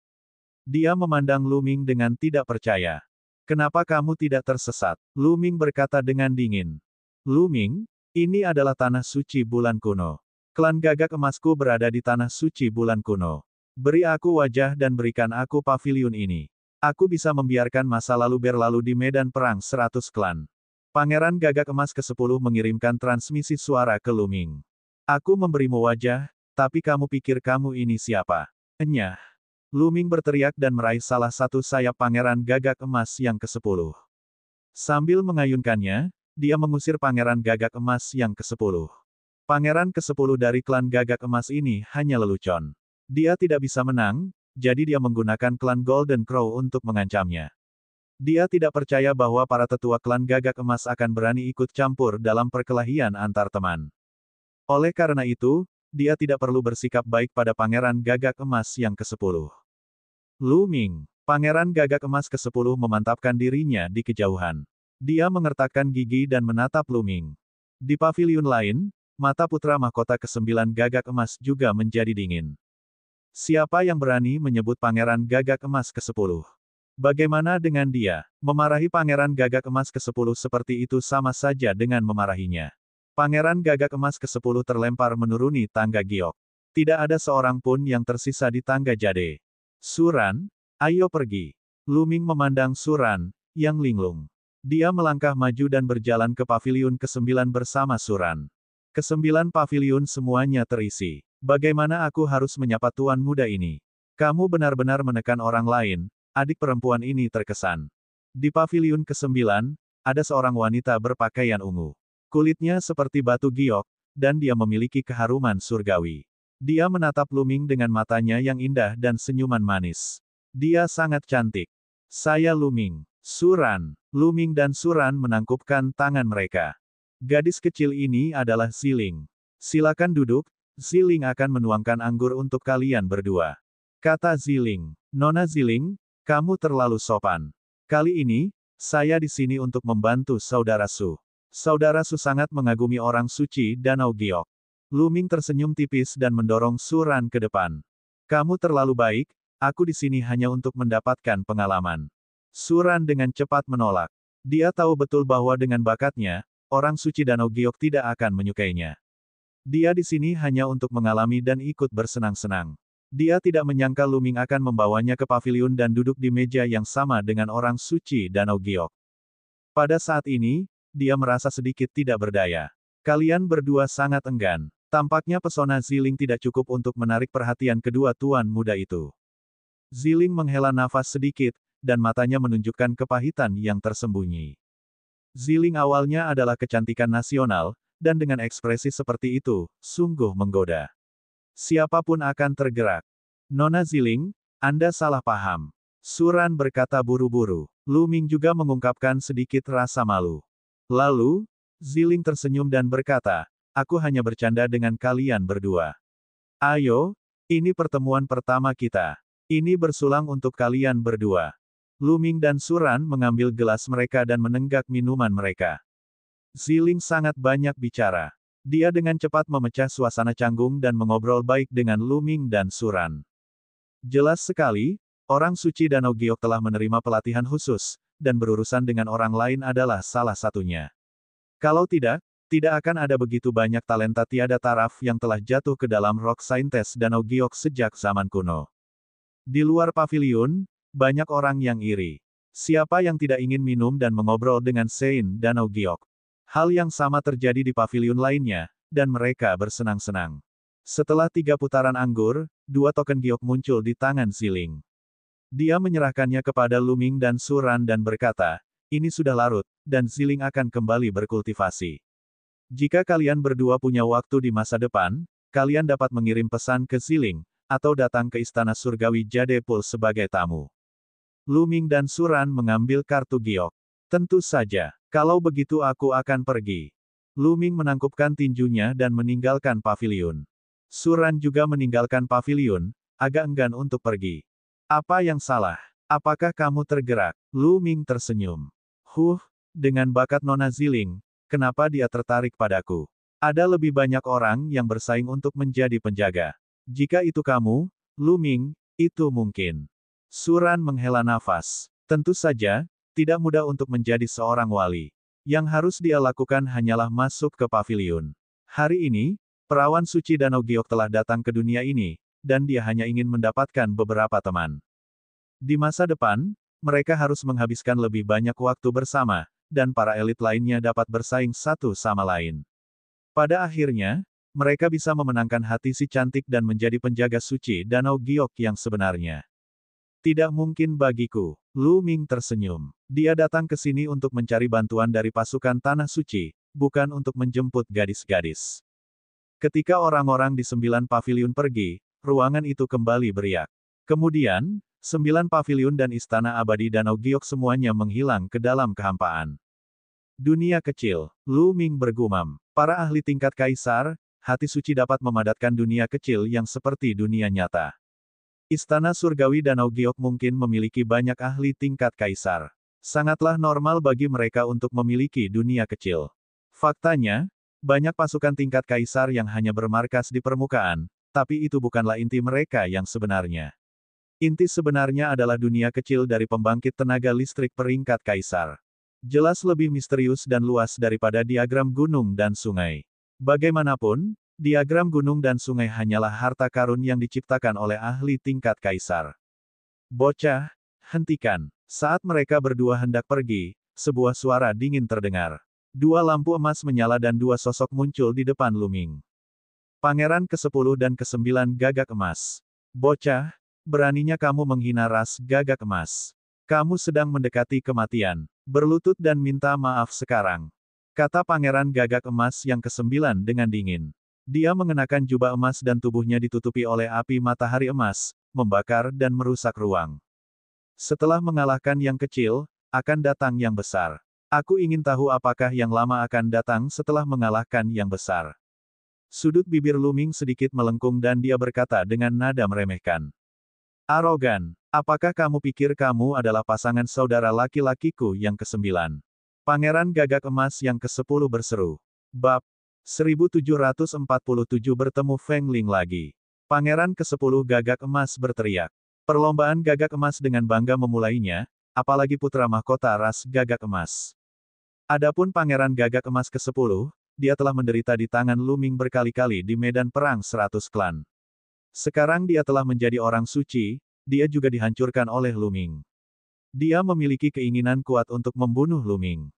Dia memandang Lu Ming dengan tidak percaya. Kenapa kamu tidak tersesat? Lu Ming berkata dengan dingin. Lu Ming, ini adalah tanah suci bulan kuno. Klan Gagak Emasku berada di tanah suci bulan kuno. Beri aku wajah dan berikan aku paviliun ini. Aku bisa membiarkan masa lalu berlalu di medan perang 100 klan. Pangeran Gagak Emas ke-10 mengirimkan transmisi suara ke Lu Ming. Aku memberimu wajah, tapi kamu pikir kamu ini siapa? Enyah. Lu Ming berteriak dan meraih salah satu sayap Pangeran Gagak Emas yang ke-10. Sambil mengayunkannya, dia mengusir Pangeran Gagak Emas yang ke-10. Pangeran ke-10 dari klan Gagak Emas ini hanya lelucon. Dia tidak bisa menang, jadi dia menggunakan klan Golden Crow untuk mengancamnya. Dia tidak percaya bahwa para tetua klan Gagak Emas akan berani ikut campur dalam perkelahian antar teman. Oleh karena itu, dia tidak perlu bersikap baik pada Pangeran Gagak Emas yang ke-10. Lu Ming, Pangeran Gagak Emas ke-10 memantapkan dirinya di kejauhan. Dia mengertakkan gigi dan menatap Lu Ming. Di paviliun lain, mata putra mahkota ke-9 Gagak Emas juga menjadi dingin. Siapa yang berani menyebut Pangeran Gagak Emas ke-10? Bagaimana dengan dia? Memarahi Pangeran Gagak Emas ke-10 seperti itu sama saja dengan memarahinya. Pangeran Gagak Emas ke-10 terlempar menuruni tangga giok. Tidak ada seorang pun yang tersisa di tangga Jade. Suran, ayo pergi. Luming memandang Suran, yang linglung. Dia melangkah maju dan berjalan ke paviliun ke-9 bersama Suran. Ke-9 paviliun semuanya terisi. Bagaimana aku harus menyapa tuan muda ini? Kamu benar-benar menekan orang lain. Adik perempuan ini terkesan. Di paviliun ke-9, ada seorang wanita berpakaian ungu. Kulitnya seperti batu giok, dan dia memiliki keharuman surgawi. Dia menatap Luming dengan matanya yang indah dan senyuman manis. Dia sangat cantik. Saya Luming. Suran. Luming dan Suran menangkupkan tangan mereka. Gadis kecil ini adalah Ziling. Silakan duduk, Ziling akan menuangkan anggur untuk kalian berdua. Kata Ziling. Nona Ziling, kamu terlalu sopan. Kali ini, saya di sini untuk membantu Saudara Su. Saudara Su sangat mengagumi orang suci Danau Giok. Luming tersenyum tipis dan mendorong Suran ke depan. Kamu terlalu baik, aku di sini hanya untuk mendapatkan pengalaman. Suran dengan cepat menolak. Dia tahu betul bahwa dengan bakatnya, orang suci Danau Giok tidak akan menyukainya. Dia di sini hanya untuk mengalami dan ikut bersenang-senang. Dia tidak menyangka Luming akan membawanya ke paviliun dan duduk di meja yang sama dengan orang suci Danau Giok. Pada saat ini, dia merasa sedikit tidak berdaya. Kalian berdua sangat enggan. Tampaknya pesona Ziling tidak cukup untuk menarik perhatian kedua tuan muda itu. Ziling menghela nafas sedikit, dan matanya menunjukkan kepahitan yang tersembunyi. Ziling awalnya adalah kecantikan nasional, dan dengan ekspresi seperti itu, sungguh menggoda. Siapapun akan tergerak. Nona Ziling, Anda salah paham. Suran berkata buru-buru. Luming juga mengungkapkan sedikit rasa malu. Lalu, Ziling tersenyum dan berkata, aku hanya bercanda dengan kalian berdua. Ayo, ini pertemuan pertama kita. Ini bersulang untuk kalian berdua. Luming dan Suran mengambil gelas mereka dan menenggak minuman mereka. Ziling sangat banyak bicara. Dia dengan cepat memecah suasana canggung dan mengobrol baik dengan Luming dan Suran. Jelas sekali, orang suci Danau Giok telah menerima pelatihan khusus, dan berurusan dengan orang lain adalah salah satunya. Kalau tidak, tidak akan ada begitu banyak talenta tiada taraf yang telah jatuh ke dalam rock saintes Danau Giok sejak zaman kuno. Di luar paviliun, banyak orang yang iri. Siapa yang tidak ingin minum dan mengobrol dengan Sein Danau Giok? Hal yang sama terjadi di paviliun lainnya, dan mereka bersenang-senang. Setelah 3 putaran anggur, 2 token giok muncul di tangan Ziling. Dia menyerahkannya kepada Luming dan Suran dan berkata, ini sudah larut, dan Ziling akan kembali berkultivasi. Jika kalian berdua punya waktu di masa depan, kalian dapat mengirim pesan ke Ziling, atau datang ke Istana Surgawi Jadepul sebagai tamu. Luming dan Suran mengambil kartu giok. Tentu saja. Kalau begitu aku akan pergi. Luming menangkupkan tinjunya dan meninggalkan paviliun. Suran juga meninggalkan paviliun, agak enggan untuk pergi. Apa yang salah? Apakah kamu tergerak? Luming tersenyum. Dengan bakat Nona Ziling, kenapa dia tertarik padaku? Ada lebih banyak orang yang bersaing untuk menjadi penjaga. Jika itu kamu, Luming, itu mungkin. Suran menghela nafas. Tentu saja, tidak mudah untuk menjadi seorang wali. Yang harus dia lakukan hanyalah masuk ke paviliun. Hari ini, perawan suci Danau Giok telah datang ke dunia ini, dan dia hanya ingin mendapatkan beberapa teman. Di masa depan, mereka harus menghabiskan lebih banyak waktu bersama, dan para elit lainnya dapat bersaing satu sama lain. Pada akhirnya, mereka bisa memenangkan hati si cantik dan menjadi penjaga suci Danau Giok yang sebenarnya. Tidak mungkin bagiku. Luming tersenyum. Dia datang ke sini untuk mencari bantuan dari pasukan Tanah Suci, bukan untuk menjemput gadis-gadis. Ketika orang-orang di 9 paviliun pergi, ruangan itu kembali beriak. Kemudian, 9 paviliun dan Istana Abadi Danau Giok semuanya menghilang ke dalam kehampaan. Dunia kecil. Luming bergumam. Para ahli tingkat kaisar, hati suci dapat memadatkan dunia kecil yang seperti dunia nyata. Istana Surgawi Danau Giok mungkin memiliki banyak ahli tingkat kaisar. Sangatlah normal bagi mereka untuk memiliki dunia kecil. Faktanya, banyak pasukan tingkat kaisar yang hanya bermarkas di permukaan, tapi itu bukanlah inti mereka yang sebenarnya. Inti sebenarnya adalah dunia kecil dari pembangkit tenaga listrik peringkat kaisar. Jelas lebih misterius dan luas daripada diagram gunung dan sungai. Bagaimanapun, diagram gunung dan sungai hanyalah harta karun yang diciptakan oleh ahli tingkat kaisar. Bocah, hentikan. Saat mereka berdua hendak pergi, sebuah suara dingin terdengar. Dua lampu emas menyala dan dua sosok muncul di depan Luming. Pangeran ke-10 dan ke-9 Gagak Emas. Bocah, beraninya kamu menghina ras Gagak Emas. Kamu sedang mendekati kematian. Berlutut dan minta maaf sekarang. Kata Pangeran Gagak Emas yang ke-9 dengan dingin. Dia mengenakan jubah emas dan tubuhnya ditutupi oleh api matahari emas, membakar dan merusak ruang. Setelah mengalahkan yang kecil, akan datang yang besar. Aku ingin tahu apakah yang lama akan datang setelah mengalahkan yang besar. Sudut bibir Luming sedikit melengkung dan dia berkata dengan nada meremehkan. Arogan, apakah kamu pikir kamu adalah pasangan saudara laki-lakiku yang ke-9? Pangeran Gagak Emas yang ke-10 berseru. Bab 1747 bertemu Feng Ling lagi. Pangeran ke-10 Gagak Emas berteriak. Perlombaan Gagak Emas dengan bangga memulainya, apalagi putra mahkota ras Gagak Emas. Adapun Pangeran Gagak Emas ke-10, dia telah menderita di tangan Luming berkali-kali di medan perang 100 klan. Sekarang dia telah menjadi orang suci, dia juga dihancurkan oleh Luming. Dia memiliki keinginan kuat untuk membunuh Luming.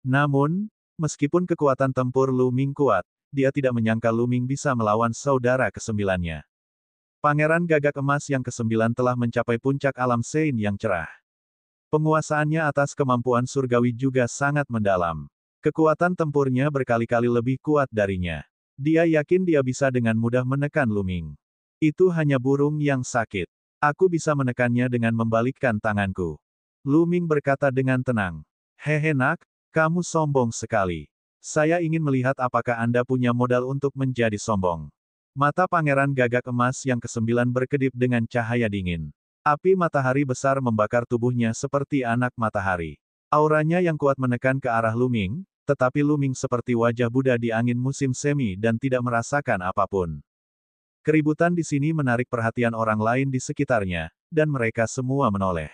Namun, meskipun kekuatan tempur Luming kuat, dia tidak menyangka Luming bisa melawan saudara ke-9-nya. Pangeran Gagak Emas yang ke-9 telah mencapai puncak alam Sein yang cerah. Penguasaannya atas kemampuan surgawi juga sangat mendalam. Kekuatan tempurnya berkali-kali lebih kuat darinya. Dia yakin dia bisa dengan mudah menekan Luming. Itu hanya burung yang sakit. Aku bisa menekannya dengan membalikkan tanganku. Luming berkata dengan tenang. Hehe nak, kamu sombong sekali. Saya ingin melihat apakah Anda punya modal untuk menjadi sombong. Mata Pangeran Gagak Emas yang ke-9 berkedip dengan cahaya dingin. Api matahari besar membakar tubuhnya seperti anak matahari. Auranya yang kuat menekan ke arah Luming, tetapi Luming seperti wajah Buddha di angin musim semi dan tidak merasakan apapun. Keributan di sini menarik perhatian orang lain di sekitarnya, dan mereka semua menoleh.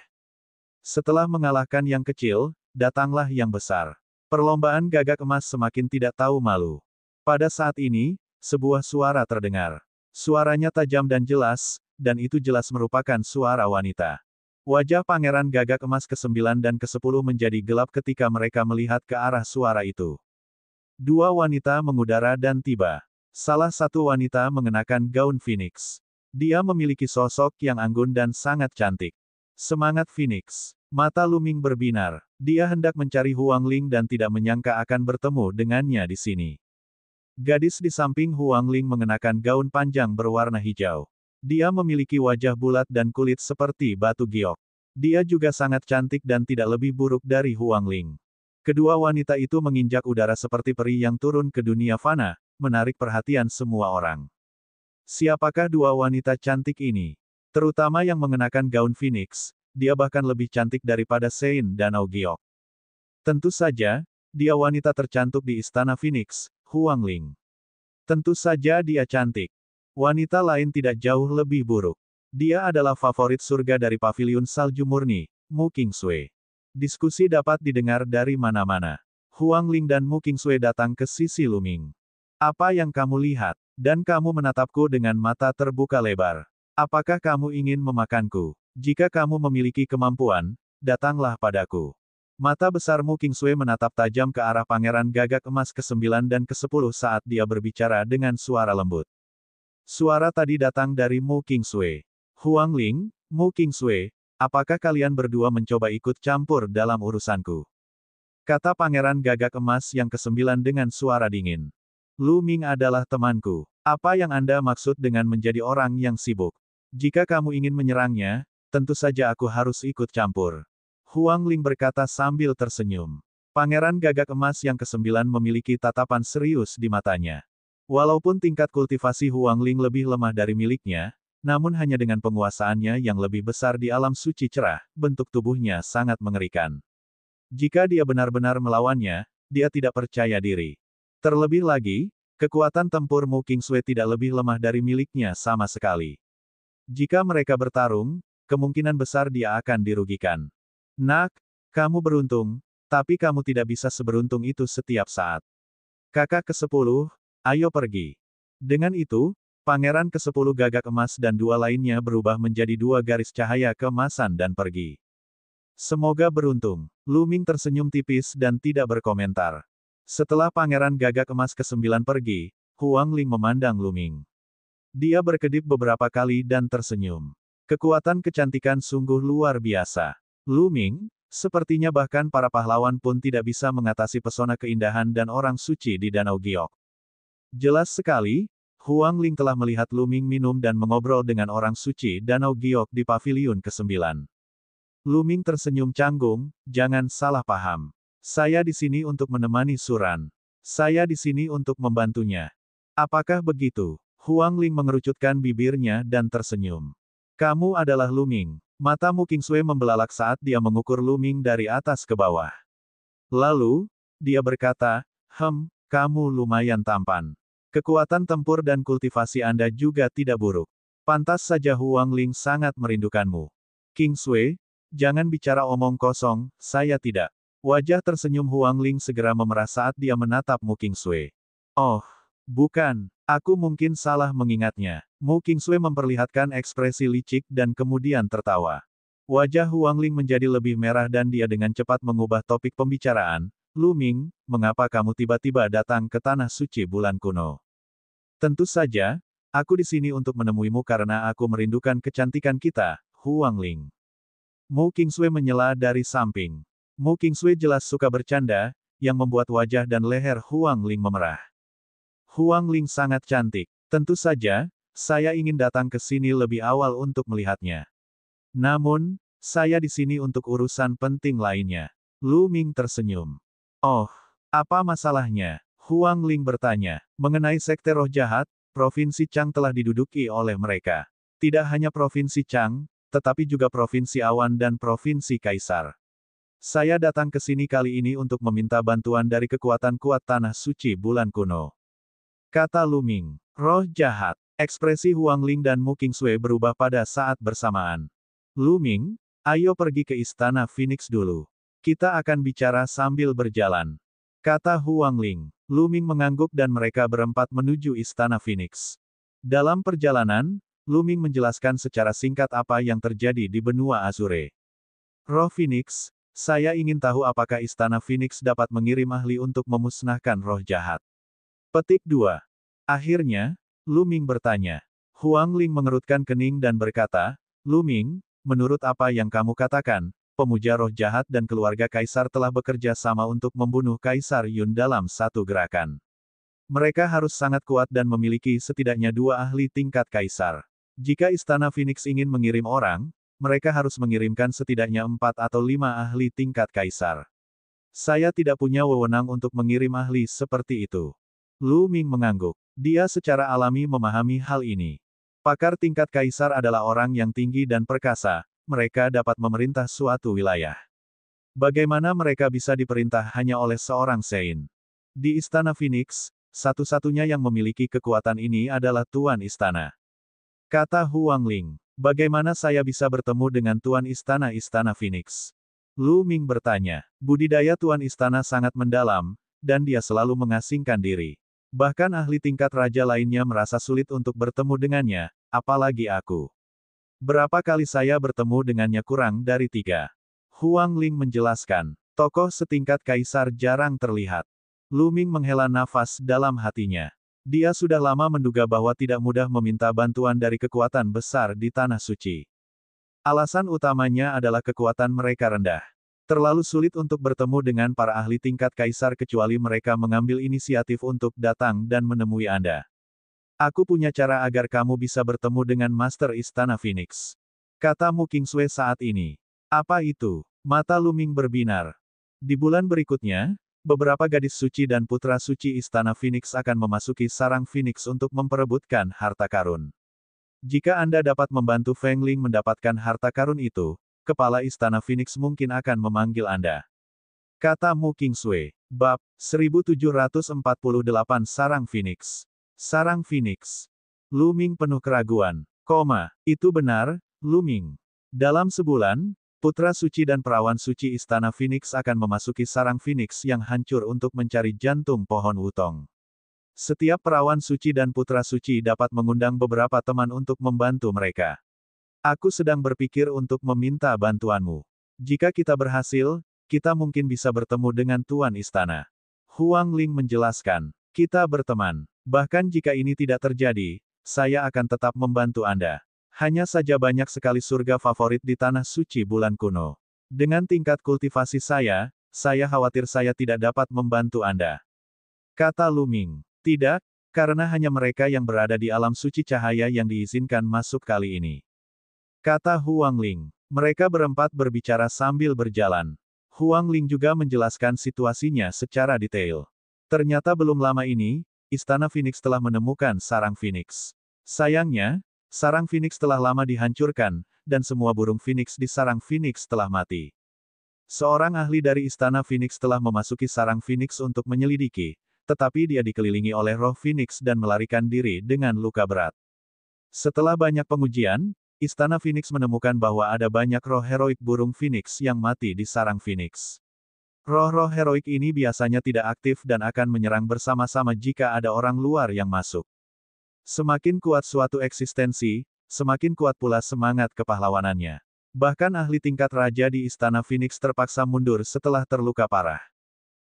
Setelah mengalahkan yang kecil, datanglah yang besar. Perlombaan Gagak Emas semakin tidak tahu malu. Pada saat ini, sebuah suara terdengar. Suaranya tajam dan jelas, dan itu jelas merupakan suara wanita. Wajah Pangeran Gagak Emas ke-9 dan ke-10 menjadi gelap ketika mereka melihat ke arah suara itu. Dua wanita mengudara dan tiba. Salah satu wanita mengenakan gaun Phoenix. Dia memiliki sosok yang anggun dan sangat cantik. Semangat Phoenix. Mata Luming berbinar. Dia hendak mencari Huang Ling dan tidak menyangka akan bertemu dengannya di sini. Gadis di samping Huang Ling mengenakan gaun panjang berwarna hijau. Dia memiliki wajah bulat dan kulit seperti batu giok. Dia juga sangat cantik dan tidak lebih buruk dari Huang Ling. Kedua wanita itu menginjak udara seperti peri yang turun ke dunia fana, menarik perhatian semua orang. Siapakah dua wanita cantik ini? Terutama yang mengenakan gaun Phoenix, dia bahkan lebih cantik daripada Sein Danau Giok. Tentu saja, dia wanita tercantik di Istana Phoenix, Huang Ling. Tentu saja dia cantik. Wanita lain tidak jauh lebih buruk. Dia adalah favorit surga dari Paviliun Salju Murni, Mu Qingsui. Diskusi dapat didengar dari mana-mana. Huang Ling dan Mu Qingsui datang ke sisi Luming. Apa yang kamu lihat? Dan kamu menatapku dengan mata terbuka lebar. Apakah kamu ingin memakanku? Jika kamu memiliki kemampuan, datanglah padaku. Mata besar Mu Qingsui menatap tajam ke arah Pangeran Gagak Emas ke-9 dan ke-10 saat dia berbicara dengan suara lembut. Suara tadi datang dari Mu Qingsui. Huang Ling, Mu Qingsui, apakah kalian berdua mencoba ikut campur dalam urusanku? Kata Pangeran Gagak Emas yang ke-9 dengan suara dingin. Luming adalah temanku. Apa yang Anda maksud dengan menjadi orang yang sibuk? Jika kamu ingin menyerangnya, tentu saja aku harus ikut campur. Huang Ling berkata sambil tersenyum. Pangeran Gagak Emas yang ke-9 memiliki tatapan serius di matanya. Walaupun tingkat kultivasi Huang Ling lebih lemah dari miliknya, namun hanya dengan penguasaannya yang lebih besar di alam suci cerah, bentuk tubuhnya sangat mengerikan. Jika dia benar-benar melawannya, dia tidak percaya diri. Terlebih lagi, kekuatan tempur Mu Qingsui tidak lebih lemah dari miliknya sama sekali. Jika mereka bertarung, kemungkinan besar dia akan dirugikan. Nak, kamu beruntung, tapi kamu tidak bisa seberuntung itu setiap saat. Kakak ke-10, ayo pergi. Dengan itu, pangeran ke-10 gagak emas dan dua lainnya berubah menjadi dua garis cahaya keemasan dan pergi. Semoga beruntung. Lu Ming tersenyum tipis dan tidak berkomentar. Setelah pangeran gagak emas ke-9 pergi, Huang Ling memandang Lu Ming. Dia berkedip beberapa kali dan tersenyum. Kekuatan kecantikan sungguh luar biasa. Lu Ming, sepertinya bahkan para pahlawan pun tidak bisa mengatasi pesona keindahan dan orang suci di Danau Giok. Jelas sekali, Huang Ling telah melihat Lu Ming minum dan mengobrol dengan orang suci Danau Giok di paviliun ke-9. Lu Ming tersenyum canggung, jangan salah paham. Saya di sini untuk menemani Suran. Saya di sini untuk membantunya. Apakah begitu? Huang Ling mengerucutkan bibirnya dan tersenyum. Kamu adalah Lu Ming. Mata Mu Qingsui membelalak saat dia mengukur Lu Ming dari atas ke bawah. Lalu, dia berkata, kamu lumayan tampan. Kekuatan tempur dan kultivasi Anda juga tidak buruk. Pantas saja Huang Ling sangat merindukanmu. Qingsui, jangan bicara omong kosong, saya tidak. Wajah tersenyum Huang Ling segera memerah saat dia menatap Mu Qingsui. Oh, bukan, aku mungkin salah mengingatnya. Mu Qingsui memperlihatkan ekspresi licik dan kemudian tertawa. Wajah Huang Ling menjadi lebih merah dan dia dengan cepat mengubah topik pembicaraan. Lu Ming, mengapa kamu tiba-tiba datang ke tanah suci bulan kuno? Tentu saja, aku di sini untuk menemuimu karena aku merindukan kecantikan kita, Huang Ling. Mu Qingsui menyela dari samping. Mu Qingsui jelas suka bercanda, yang membuat wajah dan leher Huang Ling memerah. Huang Ling sangat cantik. Tentu saja, saya ingin datang ke sini lebih awal untuk melihatnya. Namun, saya di sini untuk urusan penting lainnya. Lu Ming tersenyum. Oh, apa masalahnya? Huang Ling bertanya. Mengenai sekte roh jahat, Provinsi Chang telah diduduki oleh mereka. Tidak hanya Provinsi Chang, tetapi juga Provinsi Awan dan Provinsi Kaisar. Saya datang ke sini kali ini untuk meminta bantuan dari kekuatan kuat tanah suci bulan kuno. Kata Lu Ming. Roh jahat. Ekspresi Huang Ling dan Mu Qingsui berubah pada saat bersamaan. Lu Ming, ayo pergi ke Istana Phoenix dulu. Kita akan bicara sambil berjalan. Kata Huang Ling. Lu Ming mengangguk dan mereka berempat menuju Istana Phoenix. Dalam perjalanan, Lu Ming menjelaskan secara singkat apa yang terjadi di benua Azure. Roh Phoenix, saya ingin tahu apakah Istana Phoenix dapat mengirim ahli untuk memusnahkan roh jahat. Petik 2. Akhirnya, Lu Ming bertanya. Huang Ling mengerutkan kening dan berkata, Lu Ming, menurut apa yang kamu katakan, pemuja roh jahat dan keluarga Kaisar telah bekerja sama untuk membunuh Kaisar Yun dalam satu gerakan. Mereka harus sangat kuat dan memiliki setidaknya 2 ahli tingkat Kaisar. Jika Istana Phoenix ingin mengirim orang, mereka harus mengirimkan setidaknya 4 atau 5 ahli tingkat Kaisar. Saya tidak punya wewenang untuk mengirim ahli seperti itu. Lu Ming mengangguk. Dia secara alami memahami hal ini. Pakar tingkat Kaisar adalah orang yang tinggi dan perkasa, mereka dapat memerintah suatu wilayah. Bagaimana mereka bisa diperintah hanya oleh seorang Sein? Di Istana Phoenix, satu-satunya yang memiliki kekuatan ini adalah Tuan Istana. Kata Huang Ling. Bagaimana saya bisa bertemu dengan Tuan Istana Phoenix? Lu Ming bertanya. Budidaya Tuan Istana sangat mendalam, dan dia selalu mengasingkan diri. Bahkan ahli tingkat raja lainnya merasa sulit untuk bertemu dengannya, apalagi aku. Berapa kali saya bertemu dengannya kurang dari 3. Huang Ling menjelaskan. Tokoh setingkat kaisar jarang terlihat. Lu Ming menghela nafas dalam hatinya. Dia sudah lama menduga bahwa tidak mudah meminta bantuan dari kekuatan besar di Tanah Suci. Alasan utamanya adalah kekuatan mereka rendah. Terlalu sulit untuk bertemu dengan para ahli tingkat kaisar kecuali mereka mengambil inisiatif untuk datang dan menemui Anda. Aku punya cara agar kamu bisa bertemu dengan Master Istana Phoenix. Kata Mu Qingsui saat ini. Apa itu? Mata Lu Ming berbinar. Di bulan berikutnya, beberapa gadis suci dan putra suci Istana Phoenix akan memasuki sarang Phoenix untuk memperebutkan harta karun. Jika Anda dapat membantu Feng Ling mendapatkan harta karun itu, Kepala Istana Phoenix mungkin akan memanggil Anda. Kata Mu Qingsui. Bab 1748 Sarang Phoenix. Sarang Phoenix. Lu Ming penuh keraguan. Itu benar, Lu Ming. Dalam sebulan, Putra Suci dan Perawan Suci Istana Phoenix akan memasuki sarang Phoenix yang hancur untuk mencari jantung pohon Wutong. Setiap Perawan Suci dan Putra Suci dapat mengundang beberapa teman untuk membantu mereka. Aku sedang berpikir untuk meminta bantuanmu. Jika kita berhasil, kita mungkin bisa bertemu dengan Tuan Istana. Huang Ling menjelaskan, kita berteman. Bahkan jika ini tidak terjadi, saya akan tetap membantu Anda. Hanya saja banyak sekali surga favorit di tanah suci bulan kuno. Dengan tingkat kultivasi saya khawatir saya tidak dapat membantu Anda. Kata Lu Ming. Tidak, karena hanya mereka yang berada di alam suci cahaya yang diizinkan masuk kali ini. Kata Huang Ling. Mereka berempat berbicara sambil berjalan. Huang Ling juga menjelaskan situasinya secara detail. Ternyata belum lama ini, Istana Phoenix telah menemukan sarang Phoenix. Sayangnya, sarang Phoenix telah lama dihancurkan, dan semua burung Phoenix di sarang Phoenix telah mati. Seorang ahli dari Istana Phoenix telah memasuki sarang Phoenix untuk menyelidiki, tetapi dia dikelilingi oleh roh Phoenix dan melarikan diri dengan luka berat. Setelah banyak pengujian, Istana Phoenix menemukan bahwa ada banyak roh heroik burung Phoenix yang mati di sarang Phoenix. Roh-roh heroik ini biasanya tidak aktif dan akan menyerang bersama-sama jika ada orang luar yang masuk. Semakin kuat suatu eksistensi, semakin kuat pula semangat kepahlawanannya. Bahkan ahli tingkat raja di Istana Phoenix terpaksa mundur setelah terluka parah.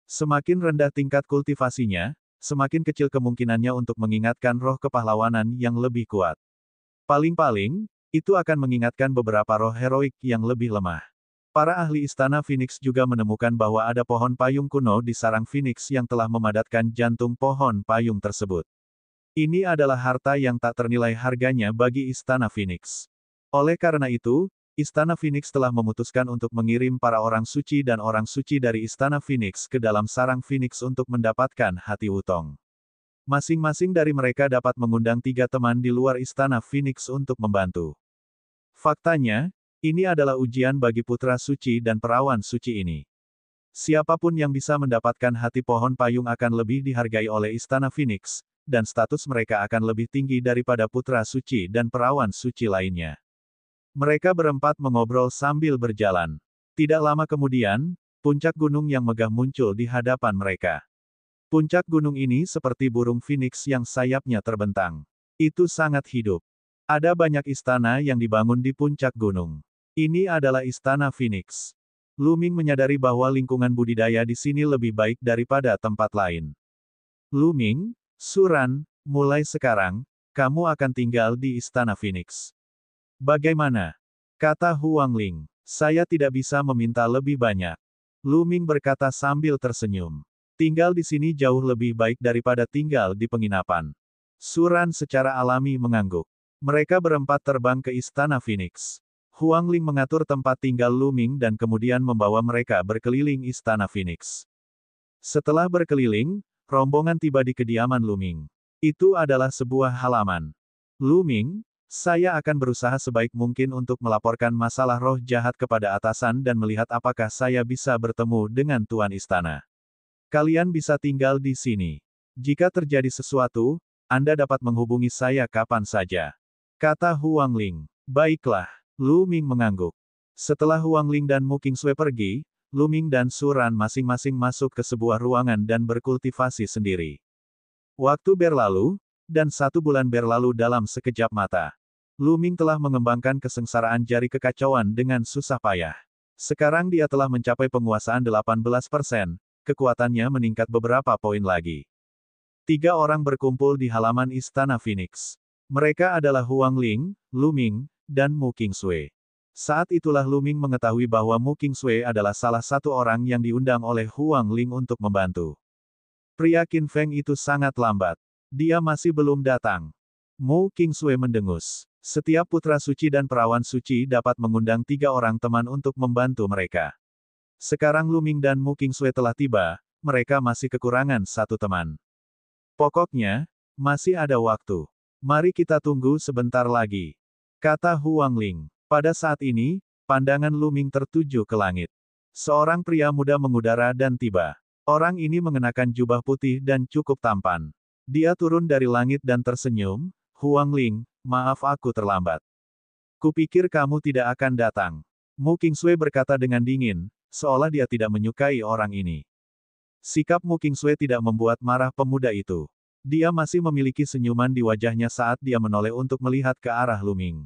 Semakin rendah tingkat kultivasinya, semakin kecil kemungkinannya untuk mengingatkan roh kepahlawanan yang lebih kuat. Paling-paling, itu akan mengingatkan beberapa roh heroik yang lebih lemah. Para ahli Istana Phoenix juga menemukan bahwa ada pohon payung kuno di sarang Phoenix yang telah memadatkan jantung pohon payung tersebut. Ini adalah harta yang tak ternilai harganya bagi Istana Phoenix. Oleh karena itu, Istana Phoenix telah memutuskan untuk mengirim para orang suci dan orang suci dari Istana Phoenix ke dalam sarang Phoenix untuk mendapatkan hati Wutong. Masing-masing dari mereka dapat mengundang 3 teman di luar Istana Phoenix untuk membantu. Faktanya, ini adalah ujian bagi Putra Suci dan Perawan Suci ini. Siapapun yang bisa mendapatkan hati pohon payung akan lebih dihargai oleh Istana Phoenix, dan status mereka akan lebih tinggi daripada Putra Suci dan Perawan Suci lainnya. Mereka berempat mengobrol sambil berjalan. Tidak lama kemudian, puncak gunung yang megah muncul di hadapan mereka. Puncak gunung ini seperti burung Phoenix yang sayapnya terbentang. Itu sangat hidup. Ada banyak istana yang dibangun di puncak gunung. Ini adalah Istana Phoenix. Lu Ming menyadari bahwa lingkungan budidaya di sini lebih baik daripada tempat lain. Lu Ming, Suran, mulai sekarang, kamu akan tinggal di Istana Phoenix. Bagaimana? Kata Huang Ling. Saya tidak bisa meminta lebih banyak. Lu Ming berkata sambil tersenyum. Tinggal di sini jauh lebih baik daripada tinggal di penginapan. Suran secara alami mengangguk. Mereka berempat terbang ke Istana Phoenix. Huang Ling mengatur tempat tinggal Lu Ming dan kemudian membawa mereka berkeliling Istana Phoenix. Setelah berkeliling, rombongan tiba di kediaman Lu Ming. Itu adalah sebuah halaman. Lu Ming, saya akan berusaha sebaik mungkin untuk melaporkan masalah roh jahat kepada atasan dan melihat apakah saya bisa bertemu dengan Tuan Istana. Kalian bisa tinggal di sini. Jika terjadi sesuatu, Anda dapat menghubungi saya kapan saja. Kata Huang Ling. Baiklah, Lu Ming mengangguk. Setelah Huang Ling dan Mu Qingsui pergi, Lu Ming dan Suran masing-masing masuk ke sebuah ruangan dan berkultivasi sendiri. Waktu berlalu, dan 1 bulan berlalu dalam sekejap mata. Lu Ming telah mengembangkan kesengsaraan jari kekacauan dengan susah payah. Sekarang dia telah mencapai penguasaan 18%, kekuatannya meningkat beberapa poin lagi. 3 orang berkumpul di halaman Istana Phoenix. Mereka adalah Huang Ling, Lu Ming, dan Mu Qingsui. Saat itulah Lu Ming mengetahui bahwa Mu Qingsui adalah salah satu orang yang diundang oleh Huang Ling untuk membantu. Pria Qin Feng itu sangat lambat. Dia masih belum datang. Mu Qingsui mendengus. Setiap putra suci dan perawan suci dapat mengundang 3 orang teman untuk membantu mereka. Sekarang Lu Ming dan Mu Qingsui telah tiba, mereka masih kekurangan 1 teman. Pokoknya, masih ada waktu. Mari kita tunggu sebentar lagi. Kata Huang Ling. Pada saat ini, pandangan Lu Ming tertuju ke langit. Seorang pria muda mengudara dan tiba. Orang ini mengenakan jubah putih dan cukup tampan. Dia turun dari langit dan tersenyum. Huang Ling, maaf aku terlambat. Kupikir kamu tidak akan datang. Mu Qingsui berkata dengan dingin, seolah dia tidak menyukai orang ini. Sikap Mu Qingsui tidak membuat marah pemuda itu. Dia masih memiliki senyuman di wajahnya saat dia menoleh untuk melihat ke arah Lu Ming.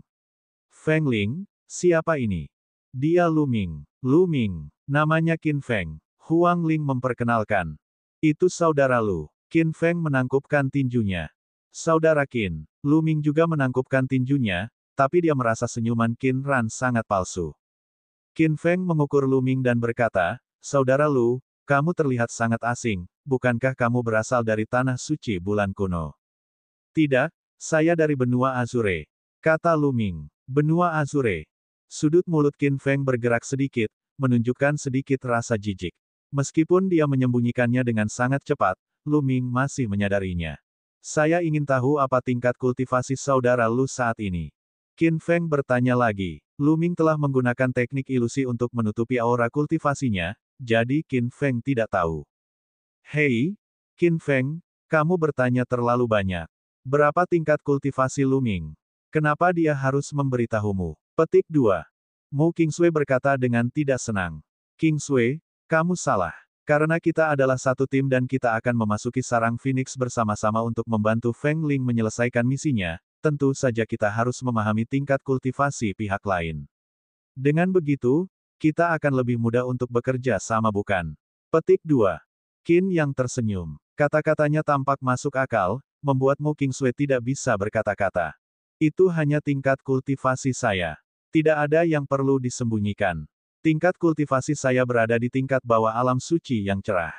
Feng Ling, siapa ini? Dia Lu Ming. Lu Ming, namanya Qin Feng. Huang Ling memperkenalkan. Itu saudara Lu. Qin Feng menangkupkan tinjunya. Saudara Qin. Lu Ming juga menangkupkan tinjunya, tapi dia merasa senyuman Qin Ran sangat palsu. Qin Feng mengukur Lu Ming dan berkata, saudara Lu, kamu terlihat sangat asing, bukankah kamu berasal dari tanah suci bulan kuno? Tidak, saya dari benua Azure. Kata Lu Ming. Benua Azure. Sudut mulut Qin Feng bergerak sedikit, menunjukkan sedikit rasa jijik. Meskipun dia menyembunyikannya dengan sangat cepat, Lu Ming masih menyadarinya. Saya ingin tahu apa tingkat kultivasi saudara Lu saat ini. Qin Feng bertanya lagi. Lu Ming telah menggunakan teknik ilusi untuk menutupi aura kultivasinya, jadi Qin Feng tidak tahu. Hei, Qin Feng, kamu bertanya terlalu banyak. Berapa tingkat kultivasi Lu Ming? Kenapa dia harus memberitahumu? Petik 2. Mu Qingsui berkata dengan tidak senang. Qingsui, kamu salah. Karena kita adalah satu tim dan kita akan memasuki sarang Phoenix bersama-sama untuk membantu Feng Ling menyelesaikan misinya, tentu saja kita harus memahami tingkat kultivasi pihak lain. Dengan begitu, kita akan lebih mudah untuk bekerja sama bukan? Petik 2. Qin yang tersenyum. Kata-katanya tampak masuk akal, membuat Mu Qingsui tidak bisa berkata-kata. Itu hanya tingkat kultivasi saya. Tidak ada yang perlu disembunyikan. Tingkat kultivasi saya berada di tingkat bawah alam suci yang cerah.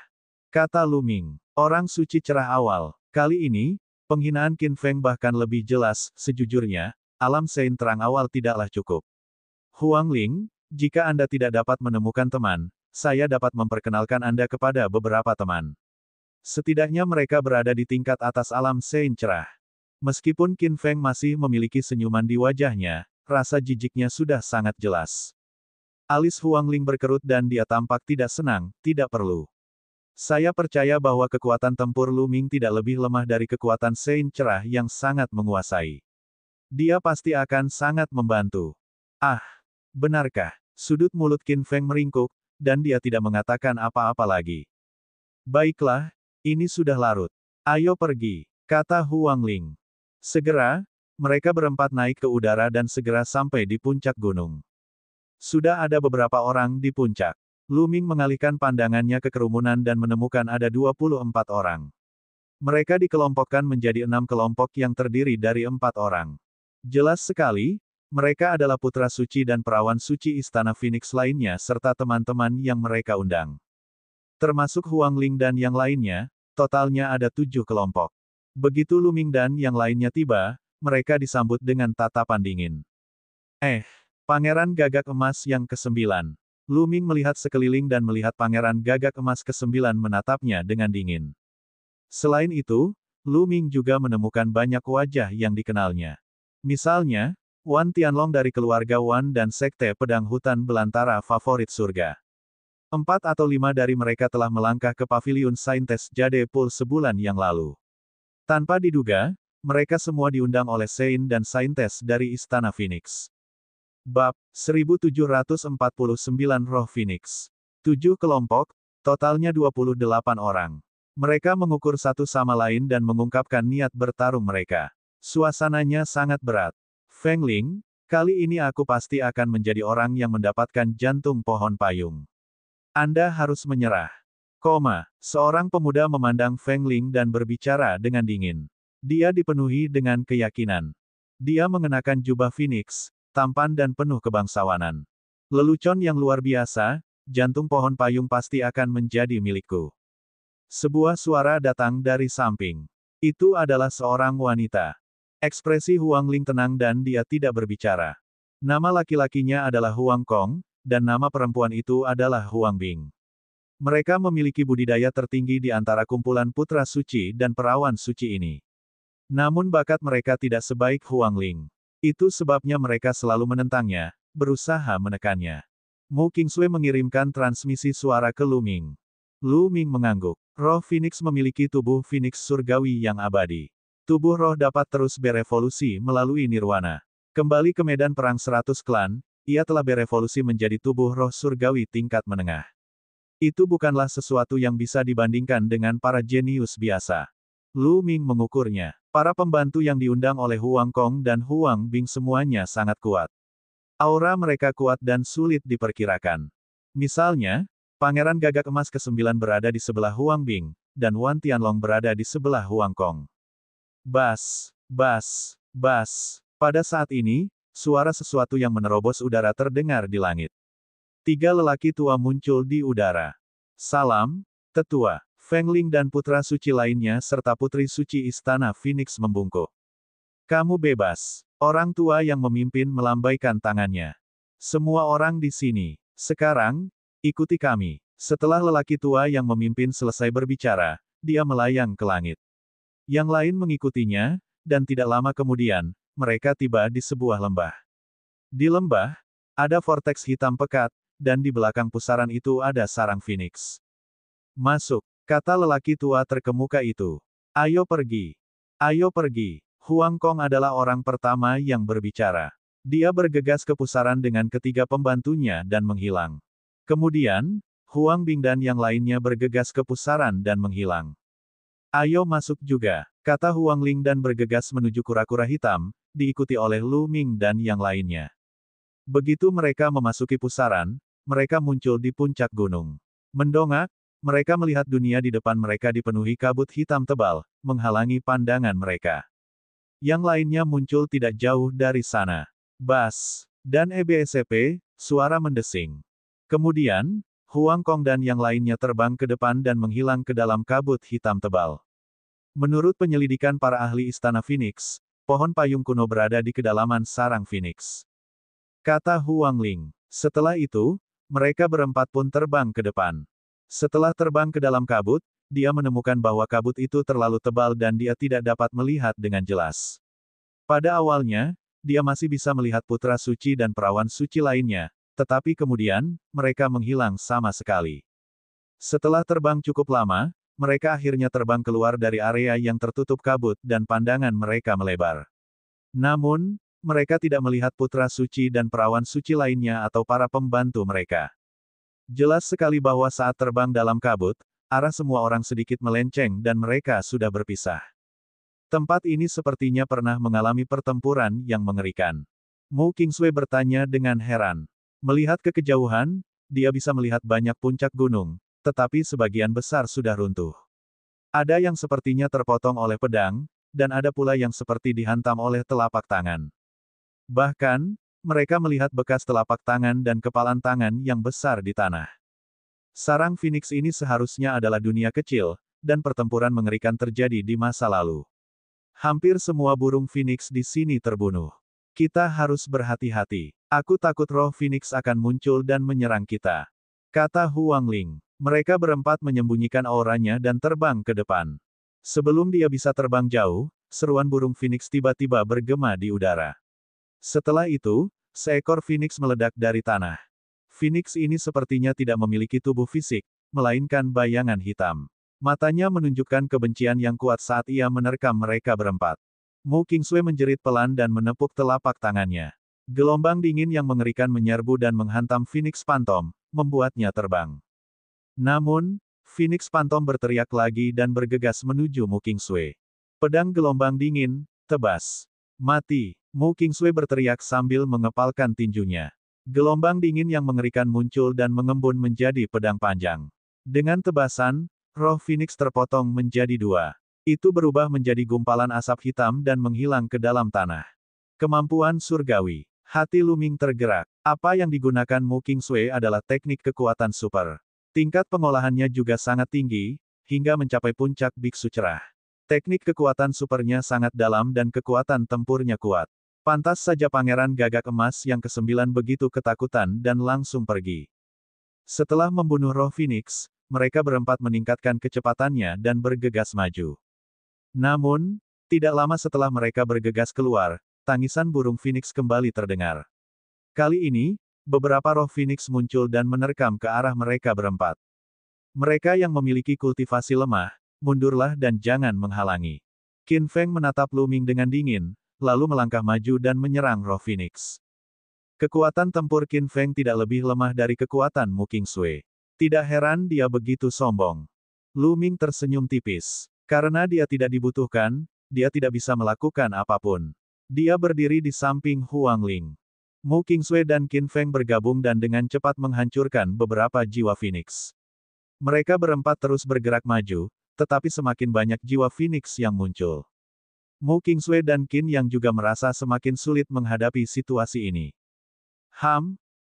Kata Lu Ming. Orang suci cerah awal. Kali ini, penghinaan Qin Feng bahkan lebih jelas, sejujurnya, alam Sein terang awal tidaklah cukup. Huang Ling, jika Anda tidak dapat menemukan teman, saya dapat memperkenalkan Anda kepada beberapa teman. Setidaknya mereka berada di tingkat atas alam Sein cerah. Meskipun Qin Feng masih memiliki senyuman di wajahnya, rasa jijiknya sudah sangat jelas. Alis Huang Ling berkerut dan dia tampak tidak senang, tidak perlu. Saya percaya bahwa kekuatan tempur Lu Ming tidak lebih lemah dari kekuatan Sein cerah yang sangat menguasai. Dia pasti akan sangat membantu. Ah, benarkah? Sudut mulut Qin Feng meringkuk, dan dia tidak mengatakan apa-apa lagi. Baiklah, ini sudah larut. Ayo pergi, kata Huang Ling. Segera, mereka berempat naik ke udara dan segera sampai di puncak gunung. Sudah ada beberapa orang di puncak. Lu Ming mengalihkan pandangannya ke kerumunan dan menemukan ada 24 orang. Mereka dikelompokkan menjadi 6 kelompok yang terdiri dari 4 orang. Jelas sekali, mereka adalah putra suci dan perawan suci Istana Phoenix lainnya serta teman-teman yang mereka undang. Termasuk Huang Ling dan yang lainnya, totalnya ada 7 kelompok. Begitu Lu Ming dan yang lainnya tiba, mereka disambut dengan tatapan dingin. Pangeran Gagak Emas yang ke-9. Lu Ming melihat sekeliling dan melihat Pangeran Gagak Emas ke-9 menatapnya dengan dingin. Selain itu, Lu Ming juga menemukan banyak wajah yang dikenalnya. Misalnya, Wan Tianlong dari keluarga Wan dan Sekte Pedang Hutan Belantara favorit surga. 4 atau 5 dari mereka telah melangkah ke Paviliun Saintes Jade Pool sebulan yang lalu. Tanpa diduga, mereka semua diundang oleh Sein dan Saintes dari Istana Phoenix. Bab 1749 Roh Phoenix. 7 kelompok, totalnya 28 orang. Mereka mengukur satu sama lain dan mengungkapkan niat bertarung mereka. Suasananya sangat berat. Feng Ling, kali ini aku pasti akan menjadi orang yang mendapatkan jantung pohon payung. Anda harus menyerah. Seorang pemuda memandang Feng Ling dan berbicara dengan dingin. Dia dipenuhi dengan keyakinan. Dia mengenakan jubah Phoenix, tampan dan penuh kebangsawanan. Lelucon yang luar biasa, jantung pohon payung pasti akan menjadi milikku. Sebuah suara datang dari samping. Itu adalah seorang wanita. Ekspresi Huang Ling tenang dan dia tidak berbicara. Nama laki-lakinya adalah Huang Kong, dan nama perempuan itu adalah Huang Bing. Mereka memiliki budidaya tertinggi di antara kumpulan putra suci dan perawan suci ini. Namun bakat mereka tidak sebaik Huang Ling. Itu sebabnya mereka selalu menentangnya, berusaha menekannya. Mu Qingsui mengirimkan transmisi suara ke Lu Ming. Lu Ming mengangguk. Roh Phoenix memiliki tubuh Phoenix surgawi yang abadi. Tubuh roh dapat terus berevolusi melalui nirwana. Kembali ke medan perang 100 klan, ia telah berevolusi menjadi tubuh roh surgawi tingkat menengah. Itu bukanlah sesuatu yang bisa dibandingkan dengan para jenius biasa. Lu Ming mengukurnya. Para pembantu yang diundang oleh Huang Kong dan Huang Bing semuanya sangat kuat. Aura mereka kuat dan sulit diperkirakan. Misalnya, Pangeran Gagak Emas ke-9 berada di sebelah Huang Bing, dan Wan Tianlong berada di sebelah Huang Kong. Bas, bas, bas. Pada saat ini, suara sesuatu yang menerobos udara terdengar di langit. 3 lelaki tua muncul di udara. Salam, tetua. Feng Ling dan putra suci lainnya serta putri suci istana Phoenix membungkuk. Kamu bebas. Orang tua yang memimpin melambaikan tangannya. Semua orang di sini. Sekarang, ikuti kami. Setelah lelaki tua yang memimpin selesai berbicara, dia melayang ke langit. Yang lain mengikutinya, dan tidak lama kemudian, mereka tiba di sebuah lembah. Di lembah, ada vortex hitam pekat, dan di belakang pusaran itu ada sarang Phoenix. Masuk, kata lelaki tua terkemuka itu. Ayo pergi. Ayo pergi. Huang Kong adalah orang pertama yang berbicara. Dia bergegas ke pusaran dengan ketiga pembantunya dan menghilang. Kemudian, Huang Bing dan yang lainnya bergegas ke pusaran dan menghilang. Ayo masuk juga, kata Huang Ling dan bergegas menuju kura-kura hitam, diikuti oleh Lu Ming dan yang lainnya. Begitu mereka memasuki pusaran, mereka muncul di puncak gunung. Mendongak, mereka melihat dunia di depan mereka dipenuhi kabut hitam tebal, menghalangi pandangan mereka. Yang lainnya muncul tidak jauh dari sana. Bas, dan EBSP, suara mendesing. Kemudian, Huang Kong dan yang lainnya terbang ke depan dan menghilang ke dalam kabut hitam tebal. Menurut penyelidikan para ahli Istana Phoenix, pohon payung kuno berada di kedalaman sarang Phoenix. Kata Huang Ling. Setelah itu, mereka berempat pun terbang ke depan. Setelah terbang ke dalam kabut, dia menemukan bahwa kabut itu terlalu tebal dan dia tidak dapat melihat dengan jelas. Pada awalnya, dia masih bisa melihat putra suci dan perawan suci lainnya, tetapi kemudian, mereka menghilang sama sekali. Setelah terbang cukup lama, mereka akhirnya terbang keluar dari area yang tertutup kabut dan pandangan mereka melebar. Namun, mereka tidak melihat putra suci dan perawan suci lainnya atau para pembantu mereka. Jelas sekali bahwa saat terbang dalam kabut, arah semua orang sedikit melenceng dan mereka sudah berpisah. Tempat ini sepertinya pernah mengalami pertempuran yang mengerikan. Mu Qingsui bertanya dengan heran. Melihat ke kejauhan, dia bisa melihat banyak puncak gunung, tetapi sebagian besar sudah runtuh. Ada yang sepertinya terpotong oleh pedang, dan ada pula yang seperti dihantam oleh telapak tangan. Bahkan, mereka melihat bekas telapak tangan dan kepalan tangan yang besar di tanah. Sarang Phoenix ini seharusnya adalah dunia kecil, dan pertempuran mengerikan terjadi di masa lalu. Hampir semua burung Phoenix di sini terbunuh. Kita harus berhati-hati. Aku takut roh Phoenix akan muncul dan menyerang kita. Kata Huang Ling. Mereka berempat menyembunyikan auranya dan terbang ke depan. Sebelum dia bisa terbang jauh, seruan burung Phoenix tiba-tiba bergema di udara. Setelah itu, seekor Phoenix meledak dari tanah. Phoenix ini sepertinya tidak memiliki tubuh fisik, melainkan bayangan hitam. Matanya menunjukkan kebencian yang kuat saat ia menerkam mereka berempat. Mu Qingsui menjerit pelan dan menepuk telapak tangannya. Gelombang dingin yang mengerikan menyerbu dan menghantam Phoenix Phantom, membuatnya terbang. Namun, Phoenix Phantom berteriak lagi dan bergegas menuju Mu Qingsui. Pedang gelombang dingin, tebas. Mati, Mu Qingsui berteriak sambil mengepalkan tinjunya. Gelombang dingin yang mengerikan muncul dan mengembun menjadi pedang panjang. Dengan tebasan, roh Phoenix terpotong menjadi dua. Itu berubah menjadi gumpalan asap hitam dan menghilang ke dalam tanah. Kemampuan surgawi. Hati Lu Ming tergerak. Apa yang digunakan Mu Qingsui adalah teknik kekuatan super. Tingkat pengolahannya juga sangat tinggi, hingga mencapai puncak biksu cerah. Teknik kekuatan supernya sangat dalam dan kekuatan tempurnya kuat. Pantas saja Pangeran Gagak Emas yang ke-9 begitu ketakutan dan langsung pergi. Setelah membunuh roh Phoenix, mereka berempat meningkatkan kecepatannya dan bergegas maju. Namun, tidak lama setelah mereka bergegas keluar, tangisan burung Phoenix kembali terdengar. Kali ini, beberapa roh Phoenix muncul dan menerkam ke arah mereka berempat. Mereka yang memiliki kultivasi lemah, mundurlah dan jangan menghalangi. Qin Feng menatap Lu Ming dengan dingin, lalu melangkah maju dan menyerang roh Phoenix. Kekuatan tempur Qin Feng tidak lebih lemah dari kekuatan Mu Qingsui. Tidak heran dia begitu sombong. Lu Ming tersenyum tipis. Karena dia tidak dibutuhkan, dia tidak bisa melakukan apapun. Dia berdiri di samping Huang Ling. Mu Qingsui dan Qin Feng bergabung dan dengan cepat menghancurkan beberapa jiwa Phoenix. Mereka berempat terus bergerak maju, tetapi semakin banyak jiwa Phoenix yang muncul. Mu Qingsui dan Qin yang juga merasa semakin sulit menghadapi situasi ini.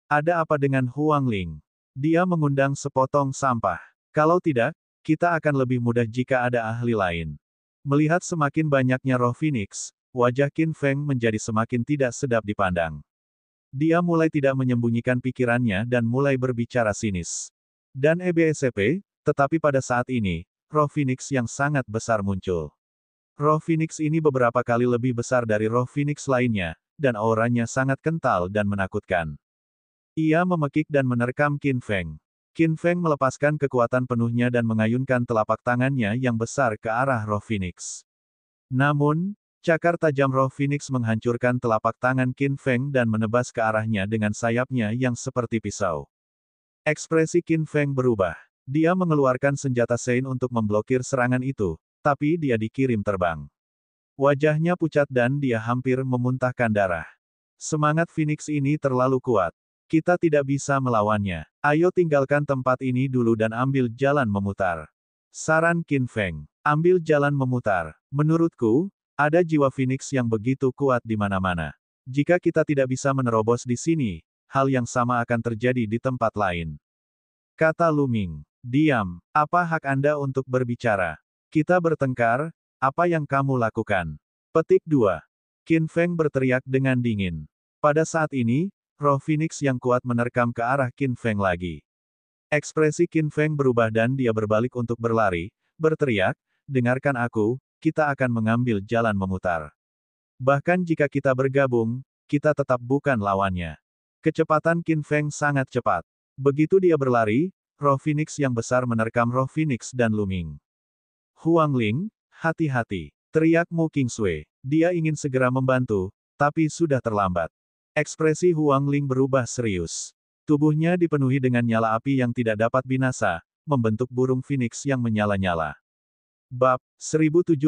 Ada apa dengan Huang Ling? Dia mengundang sepotong sampah. Kalau tidak, kita akan lebih mudah jika ada ahli lain. Melihat semakin banyaknya roh Phoenix, wajah Qin Feng menjadi semakin tidak sedap dipandang. Dia mulai tidak menyembunyikan pikirannya dan mulai berbicara sinis. Dan EBSP, tetapi pada saat ini, roh Phoenix yang sangat besar muncul. Roh Phoenix ini beberapa kali lebih besar dari roh Phoenix lainnya, dan auranya sangat kental dan menakutkan. Ia memekik dan menerkam Qin Feng. Qin Feng melepaskan kekuatan penuhnya dan mengayunkan telapak tangannya yang besar ke arah roh Phoenix. Namun, cakar tajam roh Phoenix menghancurkan telapak tangan Qin Feng dan menebas ke arahnya dengan sayapnya yang seperti pisau. Ekspresi Qin Feng berubah. Dia mengeluarkan senjata Sein untuk memblokir serangan itu, tapi dia dikirim terbang. Wajahnya pucat dan dia hampir memuntahkan darah. Semangat Phoenix ini terlalu kuat. Kita tidak bisa melawannya. Ayo tinggalkan tempat ini dulu dan ambil jalan memutar. Saran Qin Feng. Ambil jalan memutar. Menurutku, ada jiwa Phoenix yang begitu kuat di mana-mana. Jika kita tidak bisa menerobos di sini, hal yang sama akan terjadi di tempat lain. Kata Lu Ming. Diam. Apa hak Anda untuk berbicara? Kita bertengkar, apa yang kamu lakukan? Petik 2. Qin Feng berteriak dengan dingin. Pada saat ini, roh Phoenix yang kuat menerkam ke arah Qin Feng lagi. Ekspresi Qin Feng berubah dan dia berbalik untuk berlari, berteriak, dengarkan aku, kita akan mengambil jalan memutar. Bahkan jika kita bergabung, kita tetap bukan lawannya. Kecepatan Qin Feng sangat cepat. Begitu dia berlari, roh Phoenix yang besar menerkam roh Phoenix dan Lu Ming. Huang Ling, hati-hati, teriak Mu Qingsui. Dia ingin segera membantu, tapi sudah terlambat. Ekspresi Huang Ling berubah serius. Tubuhnya dipenuhi dengan nyala api yang tidak dapat binasa, membentuk burung Phoenix yang menyala-nyala. Bab 1750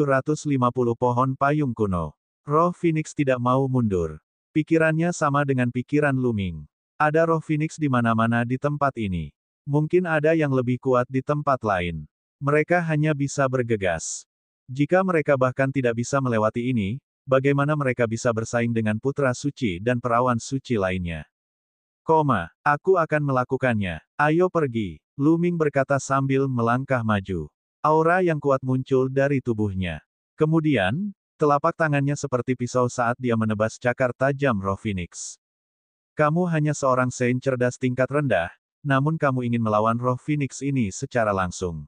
Pohon Payung Kuno. Roh Phoenix tidak mau mundur. Pikirannya sama dengan pikiran Lu Ming. Ada roh Phoenix di mana-mana di tempat ini. Mungkin ada yang lebih kuat di tempat lain. Mereka hanya bisa bergegas. Jika mereka bahkan tidak bisa melewati ini, bagaimana mereka bisa bersaing dengan putra suci dan perawan suci lainnya? Aku akan melakukannya. Ayo pergi. Lu Ming berkata sambil melangkah maju. Aura yang kuat muncul dari tubuhnya. Kemudian, telapak tangannya seperti pisau saat dia menebas cakar tajam roh Phoenix. Kamu hanya seorang Sein cerdas tingkat rendah, namun kamu ingin melawan roh Phoenix ini secara langsung.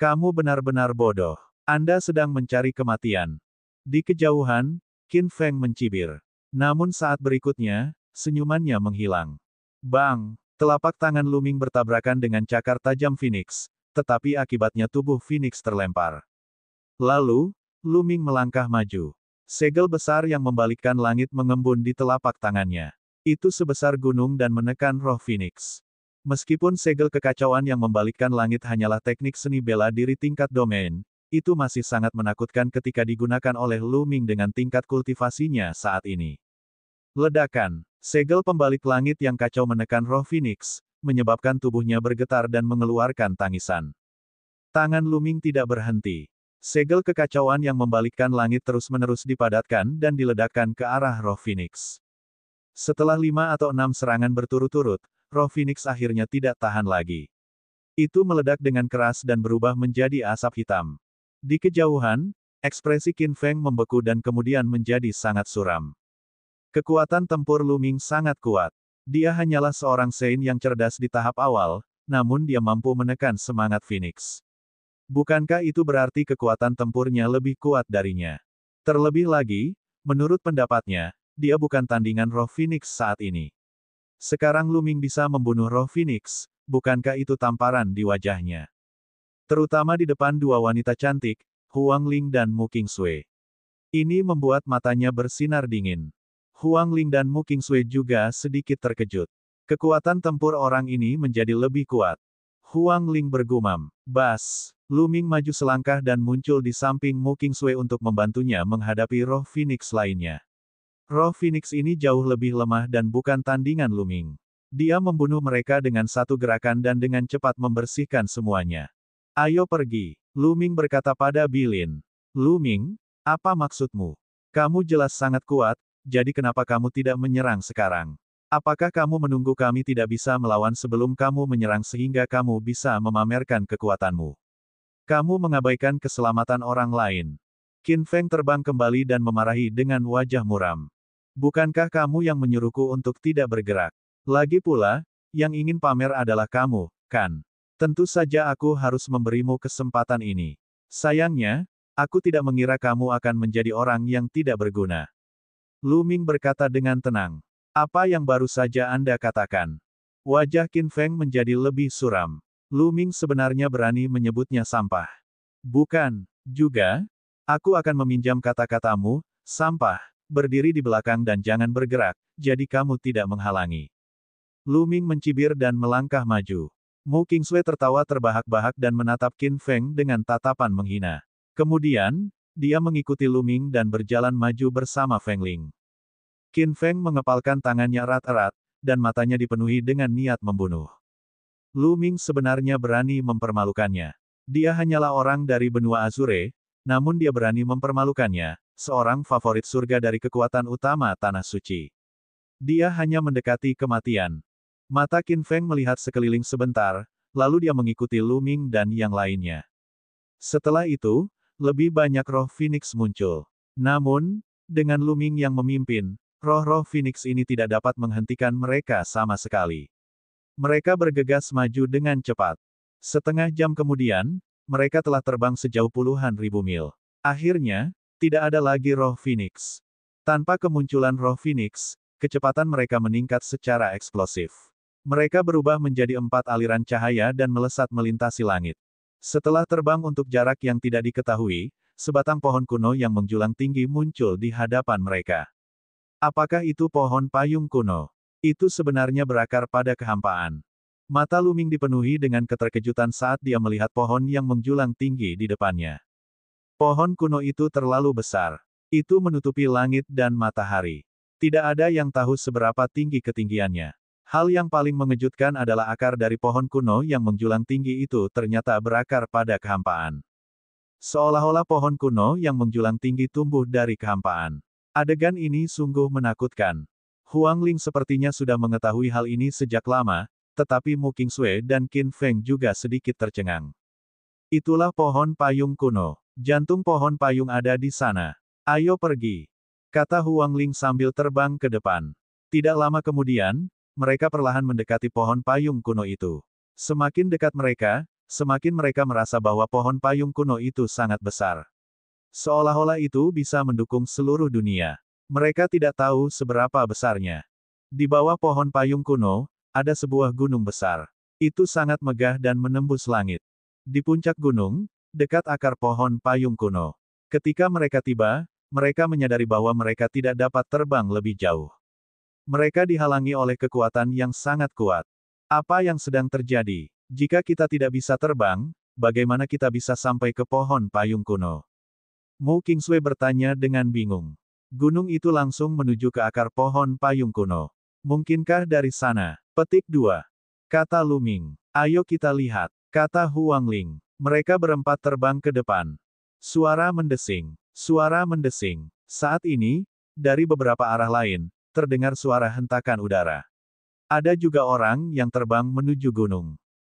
Kamu benar-benar bodoh. Anda sedang mencari kematian. Di kejauhan, Qin Feng mencibir. Namun saat berikutnya, senyumannya menghilang. Bang! Telapak tangan Lu Ming bertabrakan dengan cakar tajam Phoenix, tetapi akibatnya tubuh Phoenix terlempar. Lalu, Lu Ming melangkah maju. Segel besar yang membalikkan langit mengembun di telapak tangannya. Itu sebesar gunung dan menekan roh Phoenix. Meskipun segel kekacauan yang membalikkan langit hanyalah teknik seni bela diri tingkat domain, itu masih sangat menakutkan ketika digunakan oleh Lu Ming dengan tingkat kultivasinya saat ini. Ledakan. Segel pembalik langit yang kacau menekan roh Phoenix, menyebabkan tubuhnya bergetar dan mengeluarkan tangisan. Tangan Lu Ming tidak berhenti. Segel kekacauan yang membalikkan langit terus-menerus dipadatkan dan diledakkan ke arah roh Phoenix. Setelah 5 atau 6 serangan berturut-turut, roh Phoenix akhirnya tidak tahan lagi. Itu meledak dengan keras dan berubah menjadi asap hitam. Di kejauhan, ekspresi Qin Feng membeku dan kemudian menjadi sangat suram. Kekuatan tempur Lu Ming sangat kuat. Dia hanyalah seorang Sein yang cerdas di tahap awal, namun dia mampu menekan semangat Phoenix. Bukankah itu berarti kekuatan tempurnya lebih kuat darinya? Terlebih lagi, menurut pendapatnya, dia bukan tandingan roh Phoenix saat ini. Sekarang Lu Ming bisa membunuh roh Phoenix, bukankah itu tamparan di wajahnya? Terutama di depan dua wanita cantik, Huang Ling dan Mu Qingshui. Ini membuat matanya bersinar dingin. Huang Ling dan Mu Qingshui juga sedikit terkejut. Kekuatan tempur orang ini menjadi lebih kuat. Huang Ling bergumam, "Bas!" Lu Ming maju selangkah dan muncul di samping Mu Qingshui untuk membantunya menghadapi roh Phoenix lainnya. Roh Phoenix ini jauh lebih lemah dan bukan tandingan Lu Ming. Dia membunuh mereka dengan satu gerakan dan dengan cepat membersihkan semuanya. "Ayo pergi," Lu Ming berkata pada Bilin. "Lu Ming, apa maksudmu? Kamu jelas sangat kuat, jadi kenapa kamu tidak menyerang sekarang? Apakah kamu menunggu kami tidak bisa melawan sebelum kamu menyerang sehingga kamu bisa memamerkan kekuatanmu? Kamu mengabaikan keselamatan orang lain." Qin Feng terbang kembali dan memarahi dengan wajah muram. "Bukankah kamu yang menyuruhku untuk tidak bergerak? Lagi pula, yang ingin pamer adalah kamu, kan? Tentu saja aku harus memberimu kesempatan ini. Sayangnya, aku tidak mengira kamu akan menjadi orang yang tidak berguna." Lu Ming berkata dengan tenang. "Apa yang baru saja Anda katakan?" Wajah Qin Feng menjadi lebih suram. Lu Ming sebenarnya berani menyebutnya sampah. "Bukan, juga. Aku akan meminjam kata-katamu, sampah, berdiri di belakang dan jangan bergerak, jadi kamu tidak menghalangi." Lu Ming mencibir dan melangkah maju. Mu Qingshui tertawa terbahak-bahak dan menatap Qin Feng dengan tatapan menghina. Kemudian, dia mengikuti Lu Ming dan berjalan maju bersama Feng Ling. Qin Feng mengepalkan tangannya erat-erat, dan matanya dipenuhi dengan niat membunuh. Lu Ming sebenarnya berani mempermalukannya. Dia hanyalah orang dari benua Azure, namun dia berani mempermalukannya, seorang favorit surga dari kekuatan utama Tanah Suci. Dia hanya mendekati kematian. Mata Qin Feng melihat sekeliling sebentar, lalu dia mengikuti Lu Ming dan yang lainnya. Setelah itu, lebih banyak roh Phoenix muncul. Namun, dengan Lu Ming yang memimpin, roh-roh Phoenix ini tidak dapat menghentikan mereka sama sekali. Mereka bergegas maju dengan cepat. Setengah jam kemudian, mereka telah terbang sejauh puluhan ribu mil. Akhirnya, tidak ada lagi roh Phoenix. Tanpa kemunculan roh Phoenix, kecepatan mereka meningkat secara eksplosif. Mereka berubah menjadi 4 aliran cahaya dan melesat melintasi langit. Setelah terbang untuk jarak yang tidak diketahui, sebatang pohon kuno yang menjulang tinggi muncul di hadapan mereka. Apakah itu pohon payung kuno? Itu sebenarnya berakar pada kehampaan. Mata Lu Ming dipenuhi dengan keterkejutan saat dia melihat pohon yang menjulang tinggi di depannya. Pohon kuno itu terlalu besar. Itu menutupi langit dan matahari. Tidak ada yang tahu seberapa tinggi ketinggiannya. Hal yang paling mengejutkan adalah akar dari pohon kuno yang menjulang tinggi itu ternyata berakar pada kehampaan. Seolah-olah pohon kuno yang menjulang tinggi tumbuh dari kehampaan. Adegan ini sungguh menakutkan. Huang Ling sepertinya sudah mengetahui hal ini sejak lama, tetapi Mu Qingshui dan Qin Feng juga sedikit tercengang. "Itulah pohon payung kuno. Jantung pohon payung ada di sana. Ayo pergi," kata Huang Ling sambil terbang ke depan. Tidak lama kemudian, mereka perlahan mendekati pohon payung kuno itu. Semakin dekat mereka, semakin mereka merasa bahwa pohon payung kuno itu sangat besar. Seolah-olah itu bisa mendukung seluruh dunia. Mereka tidak tahu seberapa besarnya. Di bawah pohon payung kuno, ada sebuah gunung besar. Itu sangat megah dan menembus langit. Di puncak gunung, dekat akar pohon payung kuno. Ketika mereka tiba, mereka menyadari bahwa mereka tidak dapat terbang lebih jauh. Mereka dihalangi oleh kekuatan yang sangat kuat. Apa yang sedang terjadi? Jika kita tidak bisa terbang, bagaimana kita bisa sampai ke pohon payung kuno? Mu Qingshui bertanya dengan bingung. Gunung itu langsung menuju ke akar pohon payung kuno. Mungkinkah dari sana? Petik 2. Kata Lu Ming. "Ayo kita lihat," kata Huang Ling. Mereka berempat terbang ke depan. Suara mendesing. Suara mendesing. Saat ini, dari beberapa arah lain, terdengar suara hentakan udara. Ada juga orang yang terbang menuju gunung.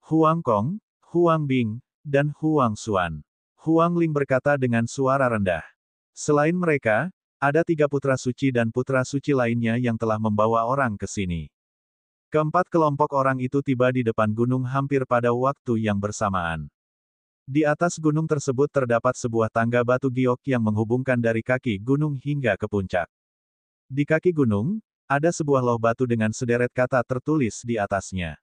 Huang Kong, Huang Bing, dan Huang Xuan. Huang Ling berkata dengan suara rendah. Selain mereka, ada 3 putra suci dan putra suci lainnya yang telah membawa orang ke sini. Keempat kelompok orang itu tiba di depan gunung hampir pada waktu yang bersamaan. Di atas gunung tersebut terdapat sebuah tangga batu giok yang menghubungkan dari kaki gunung hingga ke puncak. Di kaki gunung, ada sebuah loh batu dengan sederet kata tertulis di atasnya.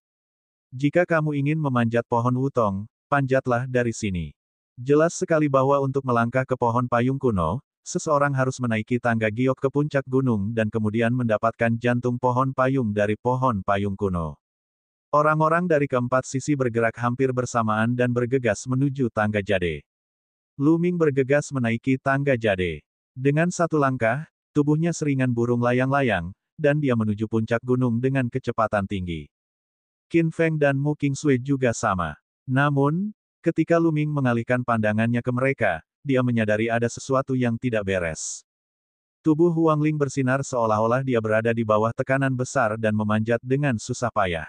"Jika kamu ingin memanjat pohon wutong, panjatlah dari sini." Jelas sekali bahwa untuk melangkah ke pohon payung kuno, seseorang harus menaiki tangga giok ke puncak gunung dan kemudian mendapatkan jantung pohon payung dari pohon payung kuno. Orang-orang dari keempat sisi bergerak hampir bersamaan dan bergegas menuju tangga jade. Lu Ming bergegas menaiki tangga jade. Dengan satu langkah, tubuhnya seringan burung layang-layang, dan dia menuju puncak gunung dengan kecepatan tinggi. Qin Feng dan Mu Qingsui juga sama. Namun, ketika Lu Ming mengalihkan pandangannya ke mereka, dia menyadari ada sesuatu yang tidak beres. Tubuh Huang Ling bersinar seolah-olah dia berada di bawah tekanan besar dan memanjat dengan susah payah.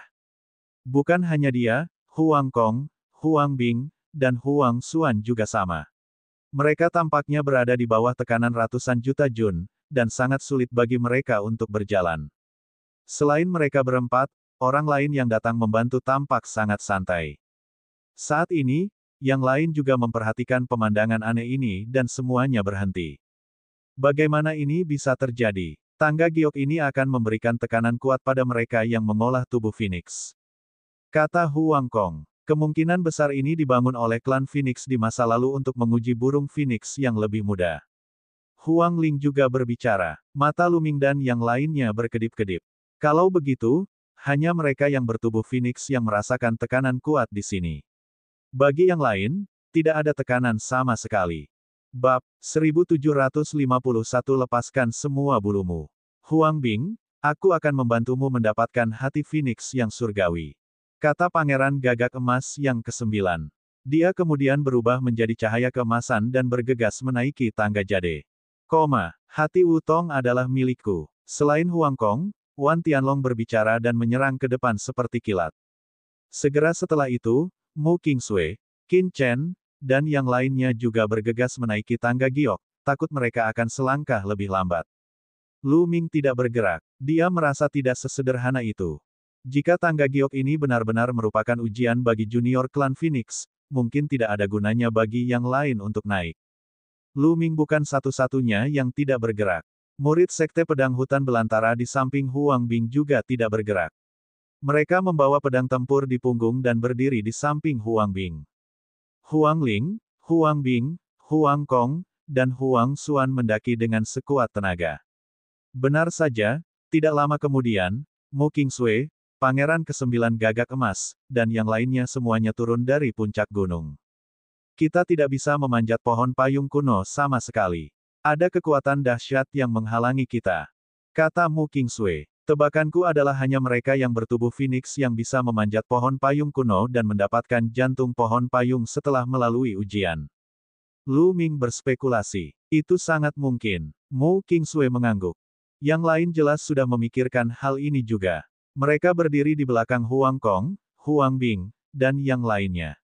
Bukan hanya dia, Huang Kong, Huang Bing, dan Huang Xuan juga sama. Mereka tampaknya berada di bawah tekanan ratusan juta jun, dan sangat sulit bagi mereka untuk berjalan. Selain mereka berempat, orang lain yang datang membantu tampak sangat santai. Saat ini, yang lain juga memperhatikan pemandangan aneh ini dan semuanya berhenti. Bagaimana ini bisa terjadi? Tangga giok ini akan memberikan tekanan kuat pada mereka yang mengolah tubuh Phoenix. Kata Huang Kong, kemungkinan besar ini dibangun oleh klan Phoenix di masa lalu untuk menguji burung Phoenix yang lebih muda. Huang Ling juga berbicara, mata Lu Ming dan yang lainnya berkedip-kedip. Kalau begitu, hanya mereka yang bertubuh Phoenix yang merasakan tekanan kuat di sini. Bagi yang lain, tidak ada tekanan sama sekali. Bab 1751 Lepaskan semua bulumu. Huang Bing, aku akan membantumu mendapatkan hati Phoenix yang surgawi. Kata Pangeran Gagak Emas yang ke-9. Dia kemudian berubah menjadi cahaya keemasan dan bergegas menaiki tangga jade. Hati Wutong adalah milikku. Selain Huang Kong, Wan Tianlong berbicara dan menyerang ke depan seperti kilat. Segera setelah itu, Mu Qingsui, Qin Chen, dan yang lainnya juga bergegas menaiki tangga giok, takut mereka akan selangkah lebih lambat. Lu Ming tidak bergerak. Dia merasa tidak sesederhana itu. Jika tangga giok ini benar-benar merupakan ujian bagi junior klan Phoenix, mungkin tidak ada gunanya bagi yang lain untuk naik. Lu Ming bukan satu-satunya yang tidak bergerak. Murid Sekte Pedang Hutan Belantara di samping Huang Bing juga tidak bergerak. Mereka membawa pedang tempur di punggung dan berdiri di samping Huang Bing. Huang Ling, Huang Bing, Huang Kong, dan Huang Xuan mendaki dengan sekuat tenaga. Benar saja, tidak lama kemudian, Mu Qingsui, Pangeran ke-9 Gagak Emas, dan yang lainnya semuanya turun dari puncak gunung. Kita tidak bisa memanjat pohon payung kuno sama sekali. Ada kekuatan dahsyat yang menghalangi kita. Kata Mu Qingsui. Tebakanku adalah hanya mereka yang bertubuh Phoenix yang bisa memanjat pohon payung kuno dan mendapatkan jantung pohon payung setelah melalui ujian. Lu Ming berspekulasi. Itu sangat mungkin. Mu Qingsui mengangguk. Yang lain jelas sudah memikirkan hal ini juga. Mereka berdiri di belakang Huang Kong, Huang Bing, dan yang lainnya.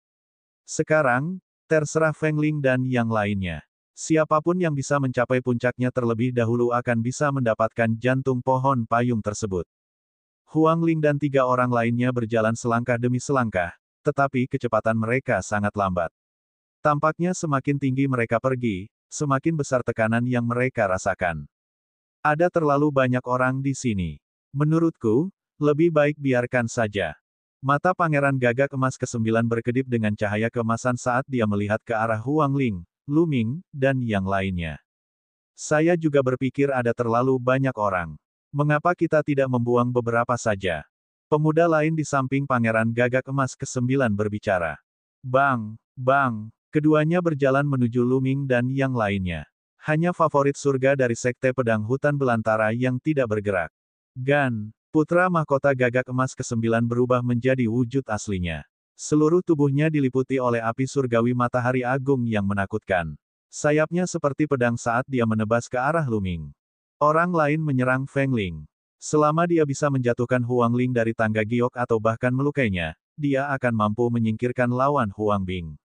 Sekarang, terserah Feng Ling dan yang lainnya. Siapapun yang bisa mencapai puncaknya terlebih dahulu akan bisa mendapatkan jantung pohon payung tersebut. Huang Ling dan 3 orang lainnya berjalan selangkah demi selangkah, tetapi kecepatan mereka sangat lambat. Tampaknya semakin tinggi mereka pergi, semakin besar tekanan yang mereka rasakan. Ada terlalu banyak orang di sini. Menurutku, lebih baik biarkan saja. Mata Pangeran Gagak Emas ke-9 berkedip dengan cahaya keemasan saat dia melihat ke arah Huang Ling, Lu Ming, dan yang lainnya. Saya juga berpikir ada terlalu banyak orang. Mengapa kita tidak membuang beberapa saja? Pemuda lain di samping Pangeran Gagak Emas ke-9 berbicara. Bang, bang, keduanya berjalan menuju Lu Ming dan yang lainnya. Hanya favorit surga dari Sekte Pedang Hutan Belantara yang tidak bergerak. Gan, putra mahkota Gagak Emas ke-9 berubah menjadi wujud aslinya. Seluruh tubuhnya diliputi oleh api surgawi matahari agung yang menakutkan. Sayapnya seperti pedang saat dia menebas ke arah Lu Ming. Orang lain menyerang Feng Ling. Selama dia bisa menjatuhkan Huang Ling dari tangga giok atau bahkan melukainya, dia akan mampu menyingkirkan lawan Huang Bing.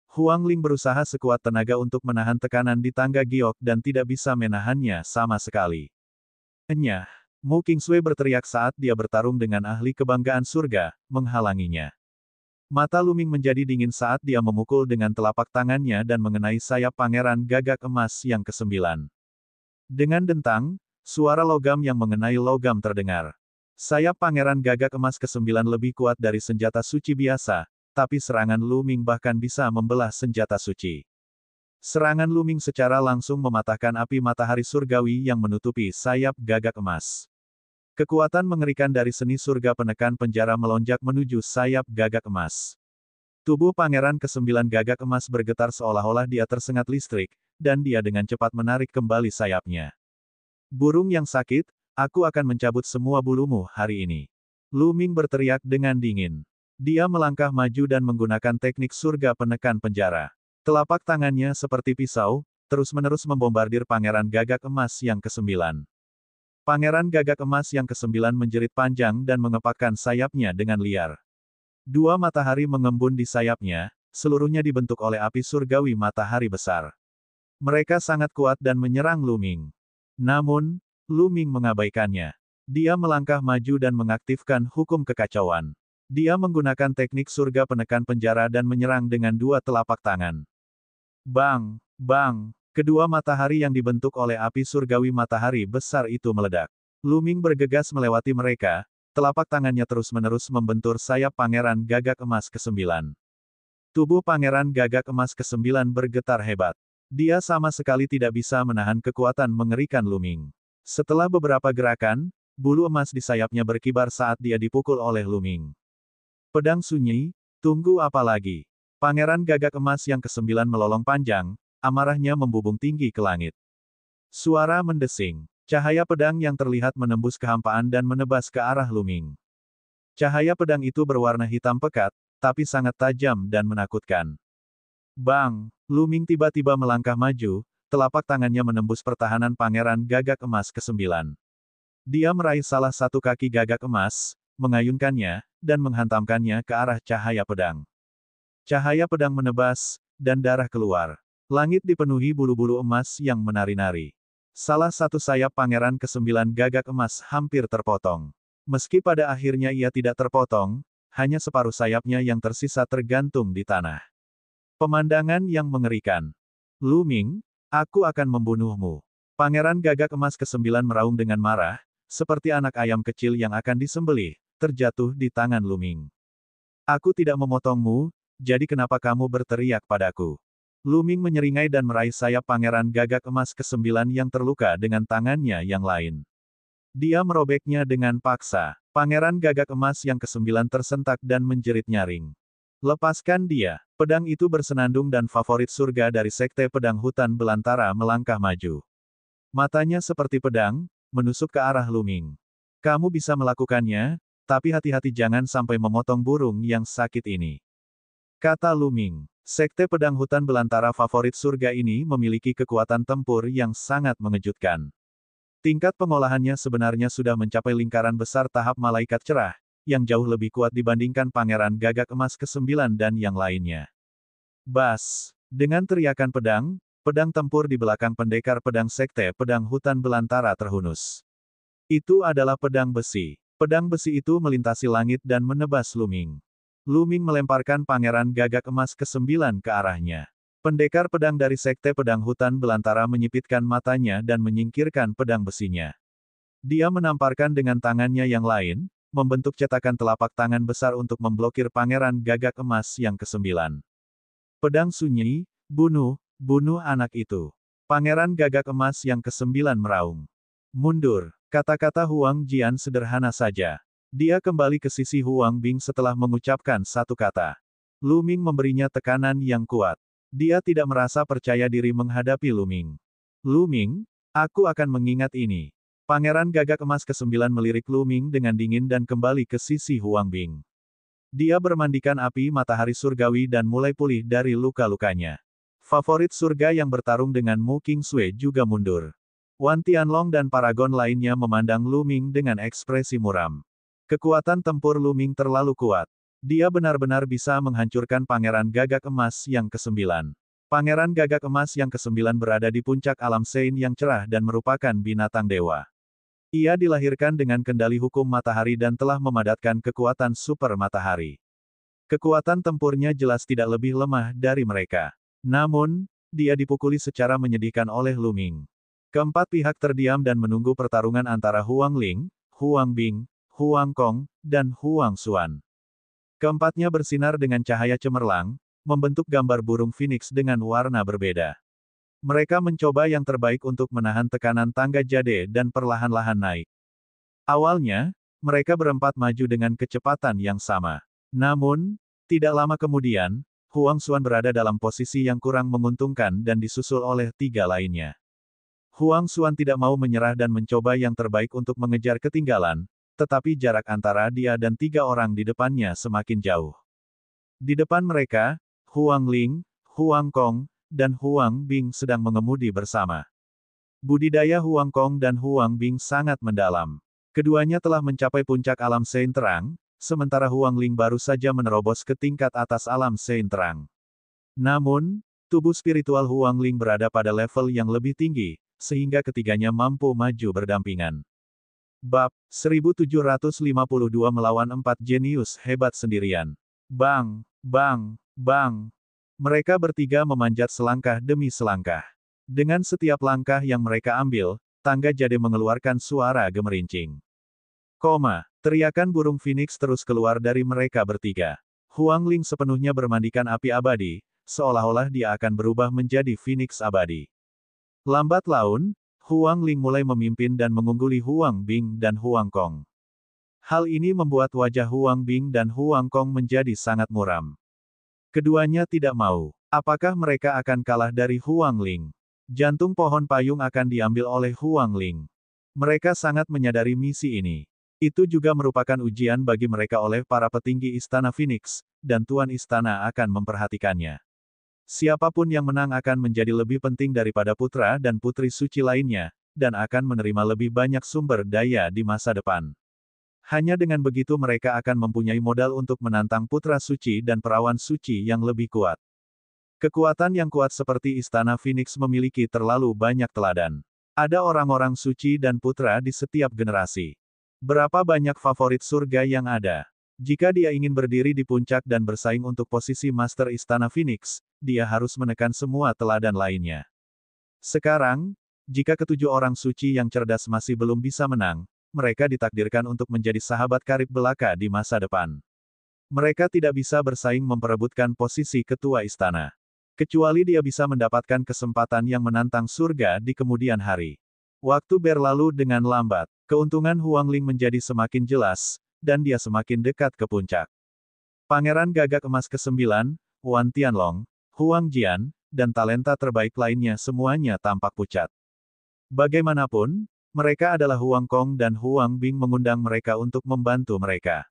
Huang Ling berusaha sekuat tenaga untuk menahan tekanan di tangga giok dan tidak bisa menahannya sama sekali. Enyah, Mu Qingsui berteriak saat dia bertarung dengan ahli kebanggaan surga, menghalanginya. Mata Lu Ming menjadi dingin saat dia memukul dengan telapak tangannya dan mengenai sayap Pangeran Gagak Emas yang ke-9. Dengan dentang, suara logam yang mengenai logam terdengar. Sayap Pangeran Gagak Emas ke-9 lebih kuat dari senjata suci biasa, tapi serangan Lu Ming bahkan bisa membelah senjata suci. Serangan Lu Ming secara langsung mematahkan api matahari surgawi yang menutupi sayap gagak emas. Kekuatan mengerikan dari seni surga penekan penjara melonjak menuju sayap gagak emas. Tubuh Pangeran ke-9 Gagak Emas bergetar seolah-olah dia tersengat listrik, dan dia dengan cepat menarik kembali sayapnya. Burung yang sakit, aku akan mencabut semua bulumu hari ini. Lu Ming berteriak dengan dingin. Dia melangkah maju dan menggunakan teknik surga penekan penjara. Telapak tangannya seperti pisau, terus-menerus membombardir Pangeran Gagak Emas yang ke-9. Pangeran Gagak Emas yang ke-9 menjerit panjang dan mengepakkan sayapnya dengan liar. Dua matahari mengembun di sayapnya, seluruhnya dibentuk oleh api surgawi matahari besar. Mereka sangat kuat dan menyerang Lu Ming. Namun, Lu Ming mengabaikannya. Dia melangkah maju dan mengaktifkan hukum kekacauan. Dia menggunakan teknik surga penekan penjara dan menyerang dengan dua telapak tangan. Bang! Bang! Kedua matahari yang dibentuk oleh api surgawi matahari besar itu meledak. Lu Ming bergegas melewati mereka. Telapak tangannya terus-menerus membentur sayap Pangeran Gagak Emas ke-9. Tubuh Pangeran Gagak Emas ke-9 bergetar hebat. Dia sama sekali tidak bisa menahan kekuatan mengerikan Lu Ming. Setelah beberapa gerakan, bulu emas di sayapnya berkibar saat dia dipukul oleh Lu Ming. Pedang sunyi, tunggu apa lagi? Pangeran Gagak Emas yang ke-9 melolong panjang, amarahnya membubung tinggi ke langit. Suara mendesing. Cahaya pedang yang terlihat menembus kehampaan dan menebas ke arah Lu Ming. Cahaya pedang itu berwarna hitam pekat, tapi sangat tajam dan menakutkan. Bang! Lu Ming tiba-tiba melangkah maju, telapak tangannya menembus pertahanan Pangeran Gagak Emas ke-9. Dia meraih salah satu kaki gagak emas, mengayunkannya, dan menghantamkannya ke arah cahaya pedang. Cahaya pedang menebas, dan darah keluar. Langit dipenuhi bulu-bulu emas yang menari-nari. Salah satu sayap Pangeran ke-9 Gagak Emas hampir terpotong. Meski pada akhirnya ia tidak terpotong, hanya separuh sayapnya yang tersisa tergantung di tanah. Pemandangan yang mengerikan. Lu Ming, aku akan membunuhmu. Pangeran Gagak Emas ke-9 meraung dengan marah, seperti anak ayam kecil yang akan disembelih, terjatuh di tangan Lu Ming. Aku tidak memotongmu, jadi kenapa kamu berteriak padaku? Lu Ming menyeringai dan meraih sayap Pangeran Gagak Emas ke-9 yang terluka dengan tangannya yang lain. Dia merobeknya dengan paksa. Pangeran Gagak Emas yang ke-9 tersentak dan menjerit nyaring. Lepaskan dia. Pedang itu bersenandung dan favorit surga dari Sekte Pedang Hutan Belantara melangkah maju. Matanya seperti pedang, menusuk ke arah Lu Ming. Kamu bisa melakukannya, tapi hati-hati jangan sampai memotong burung yang sakit ini. Kata Lu Ming. Sekte Pedang Hutan Belantara favorit surga ini memiliki kekuatan tempur yang sangat mengejutkan. Tingkat pengolahannya sebenarnya sudah mencapai lingkaran besar tahap malaikat cerah, yang jauh lebih kuat dibandingkan Pangeran Gagak Emas ke-9 dan yang lainnya. Bas! Dengan teriakan pedang, pedang tempur di belakang pendekar pedang Sekte Pedang Hutan Belantara terhunus. Itu adalah pedang besi. Pedang besi itu melintasi langit dan menebas Lu Ming. Lu Ming melemparkan Pangeran Gagak Emas ke-9 ke arahnya. Pendekar pedang dari Sekte Pedang Hutan Belantara menyipitkan matanya dan menyingkirkan pedang besinya. Dia menamparkan dengan tangannya yang lain, membentuk cetakan telapak tangan besar untuk memblokir Pangeran Gagak Emas yang ke-9. Pedang sunyi, bunuh anak itu. Pangeran Gagak Emas yang ke-9 meraung. Mundur. Kata-kata Huang Jian sederhana saja. Dia kembali ke sisi Huang Bing setelah mengucapkan satu kata. Lu Ming memberinya tekanan yang kuat. Dia tidak merasa percaya diri menghadapi Lu Ming. Lu Ming, aku akan mengingat ini. Pangeran Gagak Emas ke-9 melirik Lu Ming dengan dingin dan kembali ke sisi Huang Bing. Dia bermandikan api matahari surgawi dan mulai pulih dari luka-lukanya. Favorit surga yang bertarung dengan Mu Qingsui juga mundur. Wan Tianlong dan paragon lainnya memandang Lu Ming dengan ekspresi muram. Kekuatan tempur Lu Ming terlalu kuat. Dia benar-benar bisa menghancurkan Pangeran Gagak Emas yang ke-9. Pangeran Gagak Emas yang ke-9 berada di puncak alam Sein yang cerah dan merupakan binatang dewa. Ia dilahirkan dengan kendali hukum matahari dan telah memadatkan kekuatan super matahari. Kekuatan tempurnya jelas tidak lebih lemah dari mereka. Namun, dia dipukuli secara menyedihkan oleh Lu Ming. Keempat pihak terdiam dan menunggu pertarungan antara Huang Ling, Huang Bing, Huang Kong, dan Huang Xuan. Keempatnya bersinar dengan cahaya cemerlang, membentuk gambar burung phoenix dengan warna berbeda. Mereka mencoba yang terbaik untuk menahan tekanan tangga jade dan perlahan-lahan naik. Awalnya, mereka berempat maju dengan kecepatan yang sama. Namun, tidak lama kemudian, Huang Xuan berada dalam posisi yang kurang menguntungkan dan disusul oleh 3 lainnya. Huang Xuan tidak mau menyerah dan mencoba yang terbaik untuk mengejar ketinggalan, tetapi jarak antara dia dan 3 orang di depannya semakin jauh. Di depan mereka, Huang Ling, Huang Kong, dan Huang Bing sedang mengemudi bersama. Budidaya Huang Kong dan Huang Bing sangat mendalam. Keduanya telah mencapai puncak alam sein terang, sementara Huang Ling baru saja menerobos ke tingkat atas alam sein terang. Namun, tubuh spiritual Huang Ling berada pada level yang lebih tinggi, sehingga ketiganya mampu maju berdampingan. Bab 1752 melawan 4 jenius hebat sendirian. Bang, bang, bang. Mereka bertiga memanjat selangkah demi selangkah. Dengan setiap langkah yang mereka ambil, tangga jade mengeluarkan suara gemerincing. Teriakan burung phoenix terus keluar dari mereka bertiga. Huang Ling sepenuhnya bermandikan api abadi, seolah-olah dia akan berubah menjadi phoenix abadi. Lambat laun, Huang Ling mulai memimpin dan mengungguli Huang Bing dan Huang Kong. Hal ini membuat wajah Huang Bing dan Huang Kong menjadi sangat muram. Keduanya tidak mau. Apakah mereka akan kalah dari Huang Ling? Jantung pohon payung akan diambil oleh Huang Ling. Mereka sangat menyadari misi ini. Itu juga merupakan ujian bagi mereka oleh para petinggi Istana Phoenix, dan Tuan Istana akan memperhatikannya. Siapapun yang menang akan menjadi lebih penting daripada putra dan putri suci lainnya, dan akan menerima lebih banyak sumber daya di masa depan. Hanya dengan begitu mereka akan mempunyai modal untuk menantang putra suci dan perawan suci yang lebih kuat. Kekuatan yang kuat seperti Istana Phoenix memiliki terlalu banyak teladan. Ada orang-orang suci dan putra di setiap generasi. Berapa banyak favorit surga yang ada? Jika dia ingin berdiri di puncak dan bersaing untuk posisi Master Istana Phoenix, dia harus menekan semua teladan lainnya. Sekarang, jika ketujuh orang suci yang cerdas masih belum bisa menang, mereka ditakdirkan untuk menjadi sahabat karib belaka di masa depan. Mereka tidak bisa bersaing memperebutkan posisi ketua istana. Kecuali dia bisa mendapatkan kesempatan yang menantang surga di kemudian hari. Waktu berlalu dengan lambat, keuntungan Huang Ling menjadi semakin jelas, dan dia semakin dekat ke puncak. Pangeran Gagak Emas ke-9, Wan Tianlong, Huang Jian, dan talenta terbaik lainnya semuanya tampak pucat. Bagaimanapun, mereka adalah Huang Kong dan Huang Bing mengundang mereka untuk membantu mereka.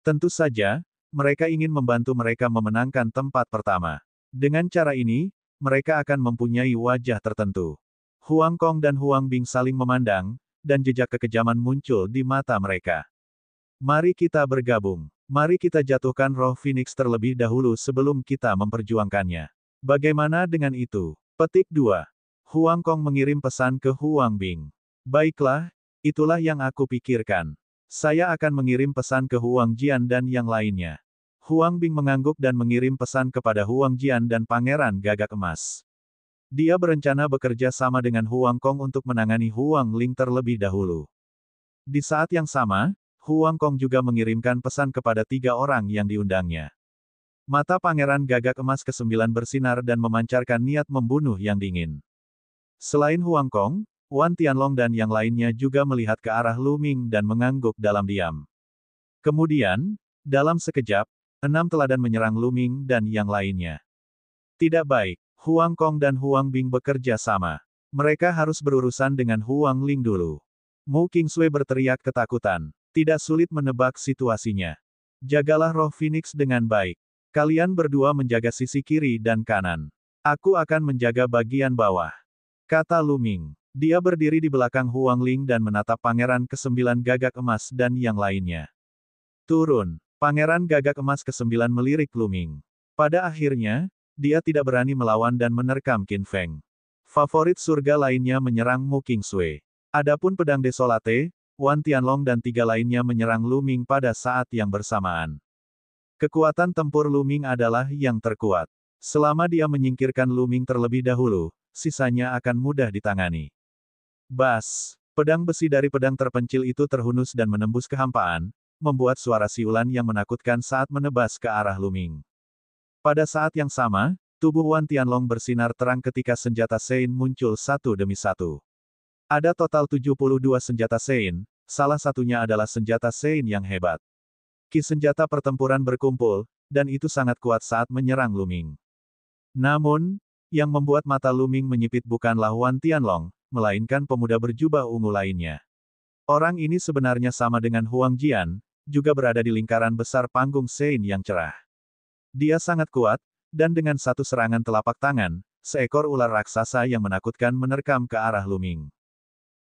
Tentu saja, mereka ingin membantu mereka memenangkan tempat pertama. Dengan cara ini, mereka akan mempunyai wajah tertentu. Huang Kong dan Huang Bing saling memandang, dan jejak kekejaman muncul di mata mereka. Mari kita bergabung. Mari kita jatuhkan roh Phoenix terlebih dahulu sebelum kita memperjuangkannya. Bagaimana dengan itu? Petik 2. Huang Kong mengirim pesan ke Huang Bing. Baiklah, itulah yang aku pikirkan. Saya akan mengirim pesan ke Huang Jian dan yang lainnya. Huang Bing mengangguk dan mengirim pesan kepada Huang Jian dan Pangeran Gagak Emas. Dia berencana bekerja sama dengan Huang Kong untuk menangani Huang Ling terlebih dahulu. Di saat yang sama, Huang Kong juga mengirimkan pesan kepada 3 orang yang diundangnya. Mata Pangeran Gagak Emas ke-9 bersinar dan memancarkan niat membunuh yang dingin. Selain Huang Kong, Wan Tianlong dan yang lainnya juga melihat ke arah Lu Ming dan mengangguk dalam diam. Kemudian, dalam sekejap, 6 teladan menyerang Lu Ming dan yang lainnya. Tidak baik, Huang Kong dan Huang Bing bekerja sama. Mereka harus berurusan dengan Huang Ling dulu. Mu Qingsui berteriak ketakutan. Tidak sulit menebak situasinya. Jagalah roh Phoenix dengan baik. Kalian berdua menjaga sisi kiri dan kanan. Aku akan menjaga bagian bawah. Kata Lu Ming. Dia berdiri di belakang Huang Ling dan menatap Pangeran ke-9 Gagak Emas dan yang lainnya. Turun. Pangeran Gagak Emas ke-9 melirik Lu Ming. Pada akhirnya, dia tidak berani melawan dan menerkam Qin Feng. Favorit surga lainnya menyerang Mu Qingsui. Adapun pedang Desolate, Wan Tianlong dan 3 lainnya menyerang Lu Ming pada saat yang bersamaan. Kekuatan tempur Lu Ming adalah yang terkuat. Selama dia menyingkirkan Lu Ming terlebih dahulu, sisanya akan mudah ditangani. Bas! Pedang besi dari pedang terpencil itu terhunus dan menembus kehampaan, membuat suara siulan yang menakutkan saat menebas ke arah Luming. Pada saat yang sama, tubuh Wan Tianlong bersinar terang ketika senjata Sein muncul satu demi satu. Ada total 72 senjata Sein, salah satunya adalah senjata Sein yang hebat. Ki senjata pertempuran berkumpul, dan itu sangat kuat saat menyerang Luming. Namun, yang membuat mata Luming menyipit bukanlah Wan Tianlong, melainkan pemuda berjubah ungu lainnya. Orang ini sebenarnya sama dengan Huang Jian, juga berada di lingkaran besar panggung Sein yang cerah. Dia sangat kuat, dan dengan satu serangan telapak tangan, seekor ular raksasa yang menakutkan menerkam ke arah Luming.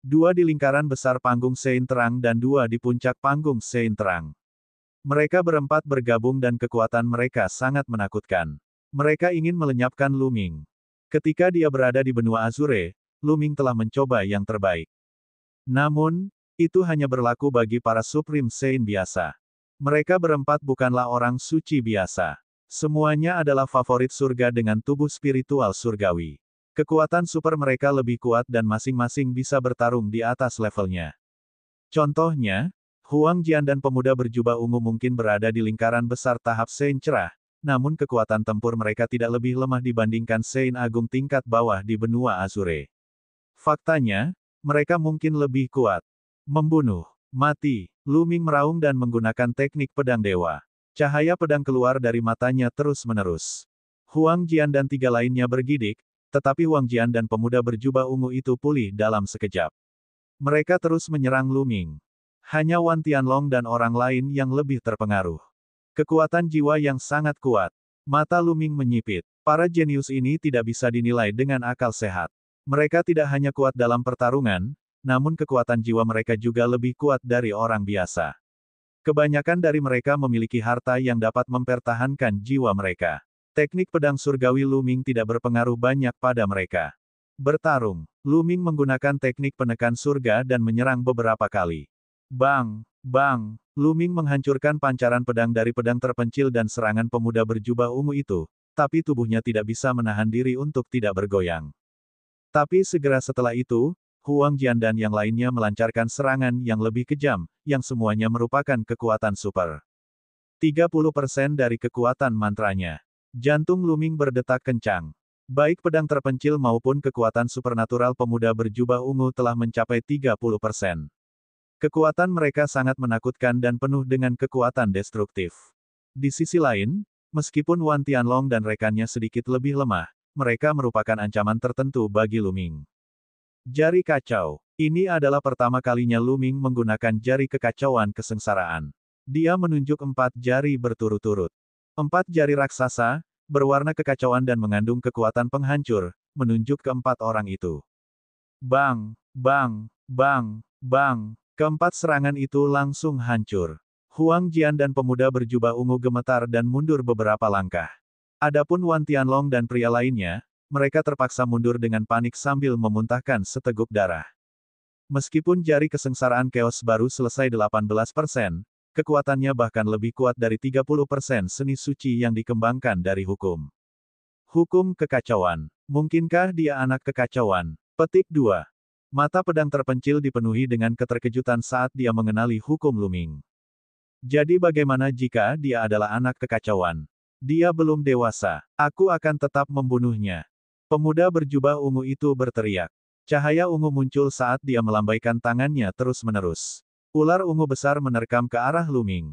Dua di lingkaran besar panggung Sein terang dan dua di puncak panggung Sein terang. Mereka berempat bergabung dan kekuatan mereka sangat menakutkan. Mereka ingin melenyapkan Luming. Ketika dia berada di benua Azure, Luming telah mencoba yang terbaik. Namun, itu hanya berlaku bagi para Supreme Sein biasa. Mereka berempat bukanlah orang suci biasa. Semuanya adalah favorit surga dengan tubuh spiritual surgawi. Kekuatan super mereka lebih kuat dan masing-masing bisa bertarung di atas levelnya. Contohnya, Huang Jian dan pemuda berjubah ungu mungkin berada di lingkaran besar tahap Sein cerah, namun kekuatan tempur mereka tidak lebih lemah dibandingkan Sein agung tingkat bawah di benua Azure. Faktanya, mereka mungkin lebih kuat. Membunuh. Mati. Luming meraung dan menggunakan teknik pedang dewa. Cahaya pedang keluar dari matanya terus-menerus. Huang Jian dan tiga lainnya bergidik, tetapi Huang Jian dan pemuda berjubah ungu itu pulih dalam sekejap. Mereka terus menyerang Luming. Hanya Wan Tianlong dan orang lain yang lebih terpengaruh. Kekuatan jiwa yang sangat kuat. Mata Luming menyipit. Para jenius ini tidak bisa dinilai dengan akal sehat. Mereka tidak hanya kuat dalam pertarungan, namun kekuatan jiwa mereka juga lebih kuat dari orang biasa. Kebanyakan dari mereka memiliki harta yang dapat mempertahankan jiwa mereka. Teknik pedang surgawi Luming tidak berpengaruh banyak pada mereka. Bertarung. Luming menggunakan teknik penekan surga dan menyerang beberapa kali. Bang! Bang! Luming menghancurkan pancaran pedang dari pedang terpencil dan serangan pemuda berjubah ungu itu, tapi tubuhnya tidak bisa menahan diri untuk tidak bergoyang. Tapi segera setelah itu, Huang Jian dan yang lainnya melancarkan serangan yang lebih kejam, yang semuanya merupakan kekuatan super. 30% dari kekuatan mantranya. Jantung Luming berdetak kencang. Baik pedang terpencil maupun kekuatan supernatural pemuda berjubah ungu telah mencapai 30%. Kekuatan mereka sangat menakutkan dan penuh dengan kekuatan destruktif. Di sisi lain, meskipun Wan Tianlong dan rekannya sedikit lebih lemah, mereka merupakan ancaman tertentu bagi Luming. Jari kacau. Ini adalah pertama kalinya Luming menggunakan jari kekacauan kesengsaraan. Dia menunjuk 4 jari berturut-turut. 4 jari raksasa, berwarna kekacauan dan mengandung kekuatan penghancur, menunjuk ke 4 orang itu. Bang! Bang! Bang! Bang! Keempat serangan itu langsung hancur. Huang Jian dan pemuda berjubah ungu gemetar dan mundur beberapa langkah. Adapun Wan Tianlong dan pria lainnya, mereka terpaksa mundur dengan panik sambil memuntahkan seteguk darah. Meskipun jari kesengsaraan Chaos baru selesai 18%, kekuatannya bahkan lebih kuat dari 30% seni suci yang dikembangkan dari hukum. Hukum kekacauan. Mungkinkah dia anak kekacauan? Petik 2. Mata pedang terpencil dipenuhi dengan keterkejutan saat dia mengenali hukum Luming. Jadi bagaimana jika dia adalah anak kekacauan? Dia belum dewasa. Aku akan tetap membunuhnya. Pemuda berjubah ungu itu berteriak. Cahaya ungu muncul saat dia melambaikan tangannya terus-menerus. Ular ungu besar menerkam ke arah Luming.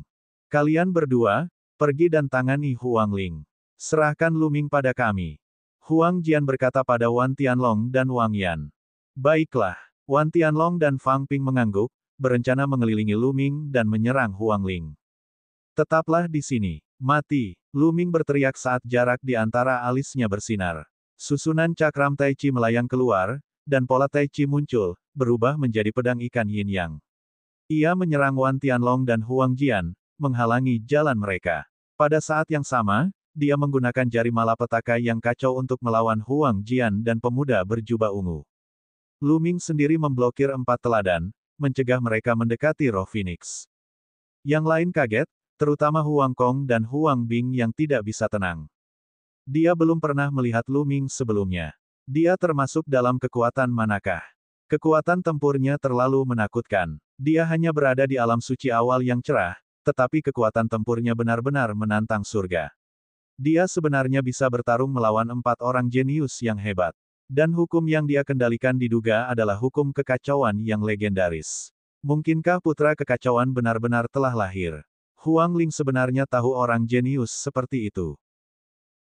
Kalian berdua, pergi dan tangani Huang Ling. Serahkan Luming pada kami. Huang Jian berkata pada Wan Tianlong dan Wang Yan. Baiklah, Wan Tianlong dan Fang Ping mengangguk, berencana mengelilingi Luming dan menyerang Huang Ling. Tetaplah di sini. Mati! Luming berteriak saat jarak di antara alisnya bersinar. Susunan cakram Tai Chi melayang keluar, dan pola Tai Chi muncul, berubah menjadi pedang ikan Yin Yang. Ia menyerang Wan Tianlong dan Huang Jian, menghalangi jalan mereka. Pada saat yang sama, dia menggunakan jari malapetaka yang kacau untuk melawan Huang Jian dan pemuda berjubah ungu. Luming sendiri memblokir 4 teladan, mencegah mereka mendekati roh Phoenix. Yang lain kaget, terutama Huang Kong dan Huang Bing yang tidak bisa tenang. Dia belum pernah melihat Luming sebelumnya. Dia termasuk dalam kekuatan manakah? Kekuatan tempurnya terlalu menakutkan. Dia hanya berada di alam suci awal yang cerah, tetapi kekuatan tempurnya benar-benar menantang surga. Dia sebenarnya bisa bertarung melawan 4 orang jenius yang hebat. Dan hukum yang dia kendalikan diduga adalah hukum kekacauan yang legendaris. Mungkinkah putra kekacauan benar-benar telah lahir? Huang Ling sebenarnya tahu orang jenius seperti itu.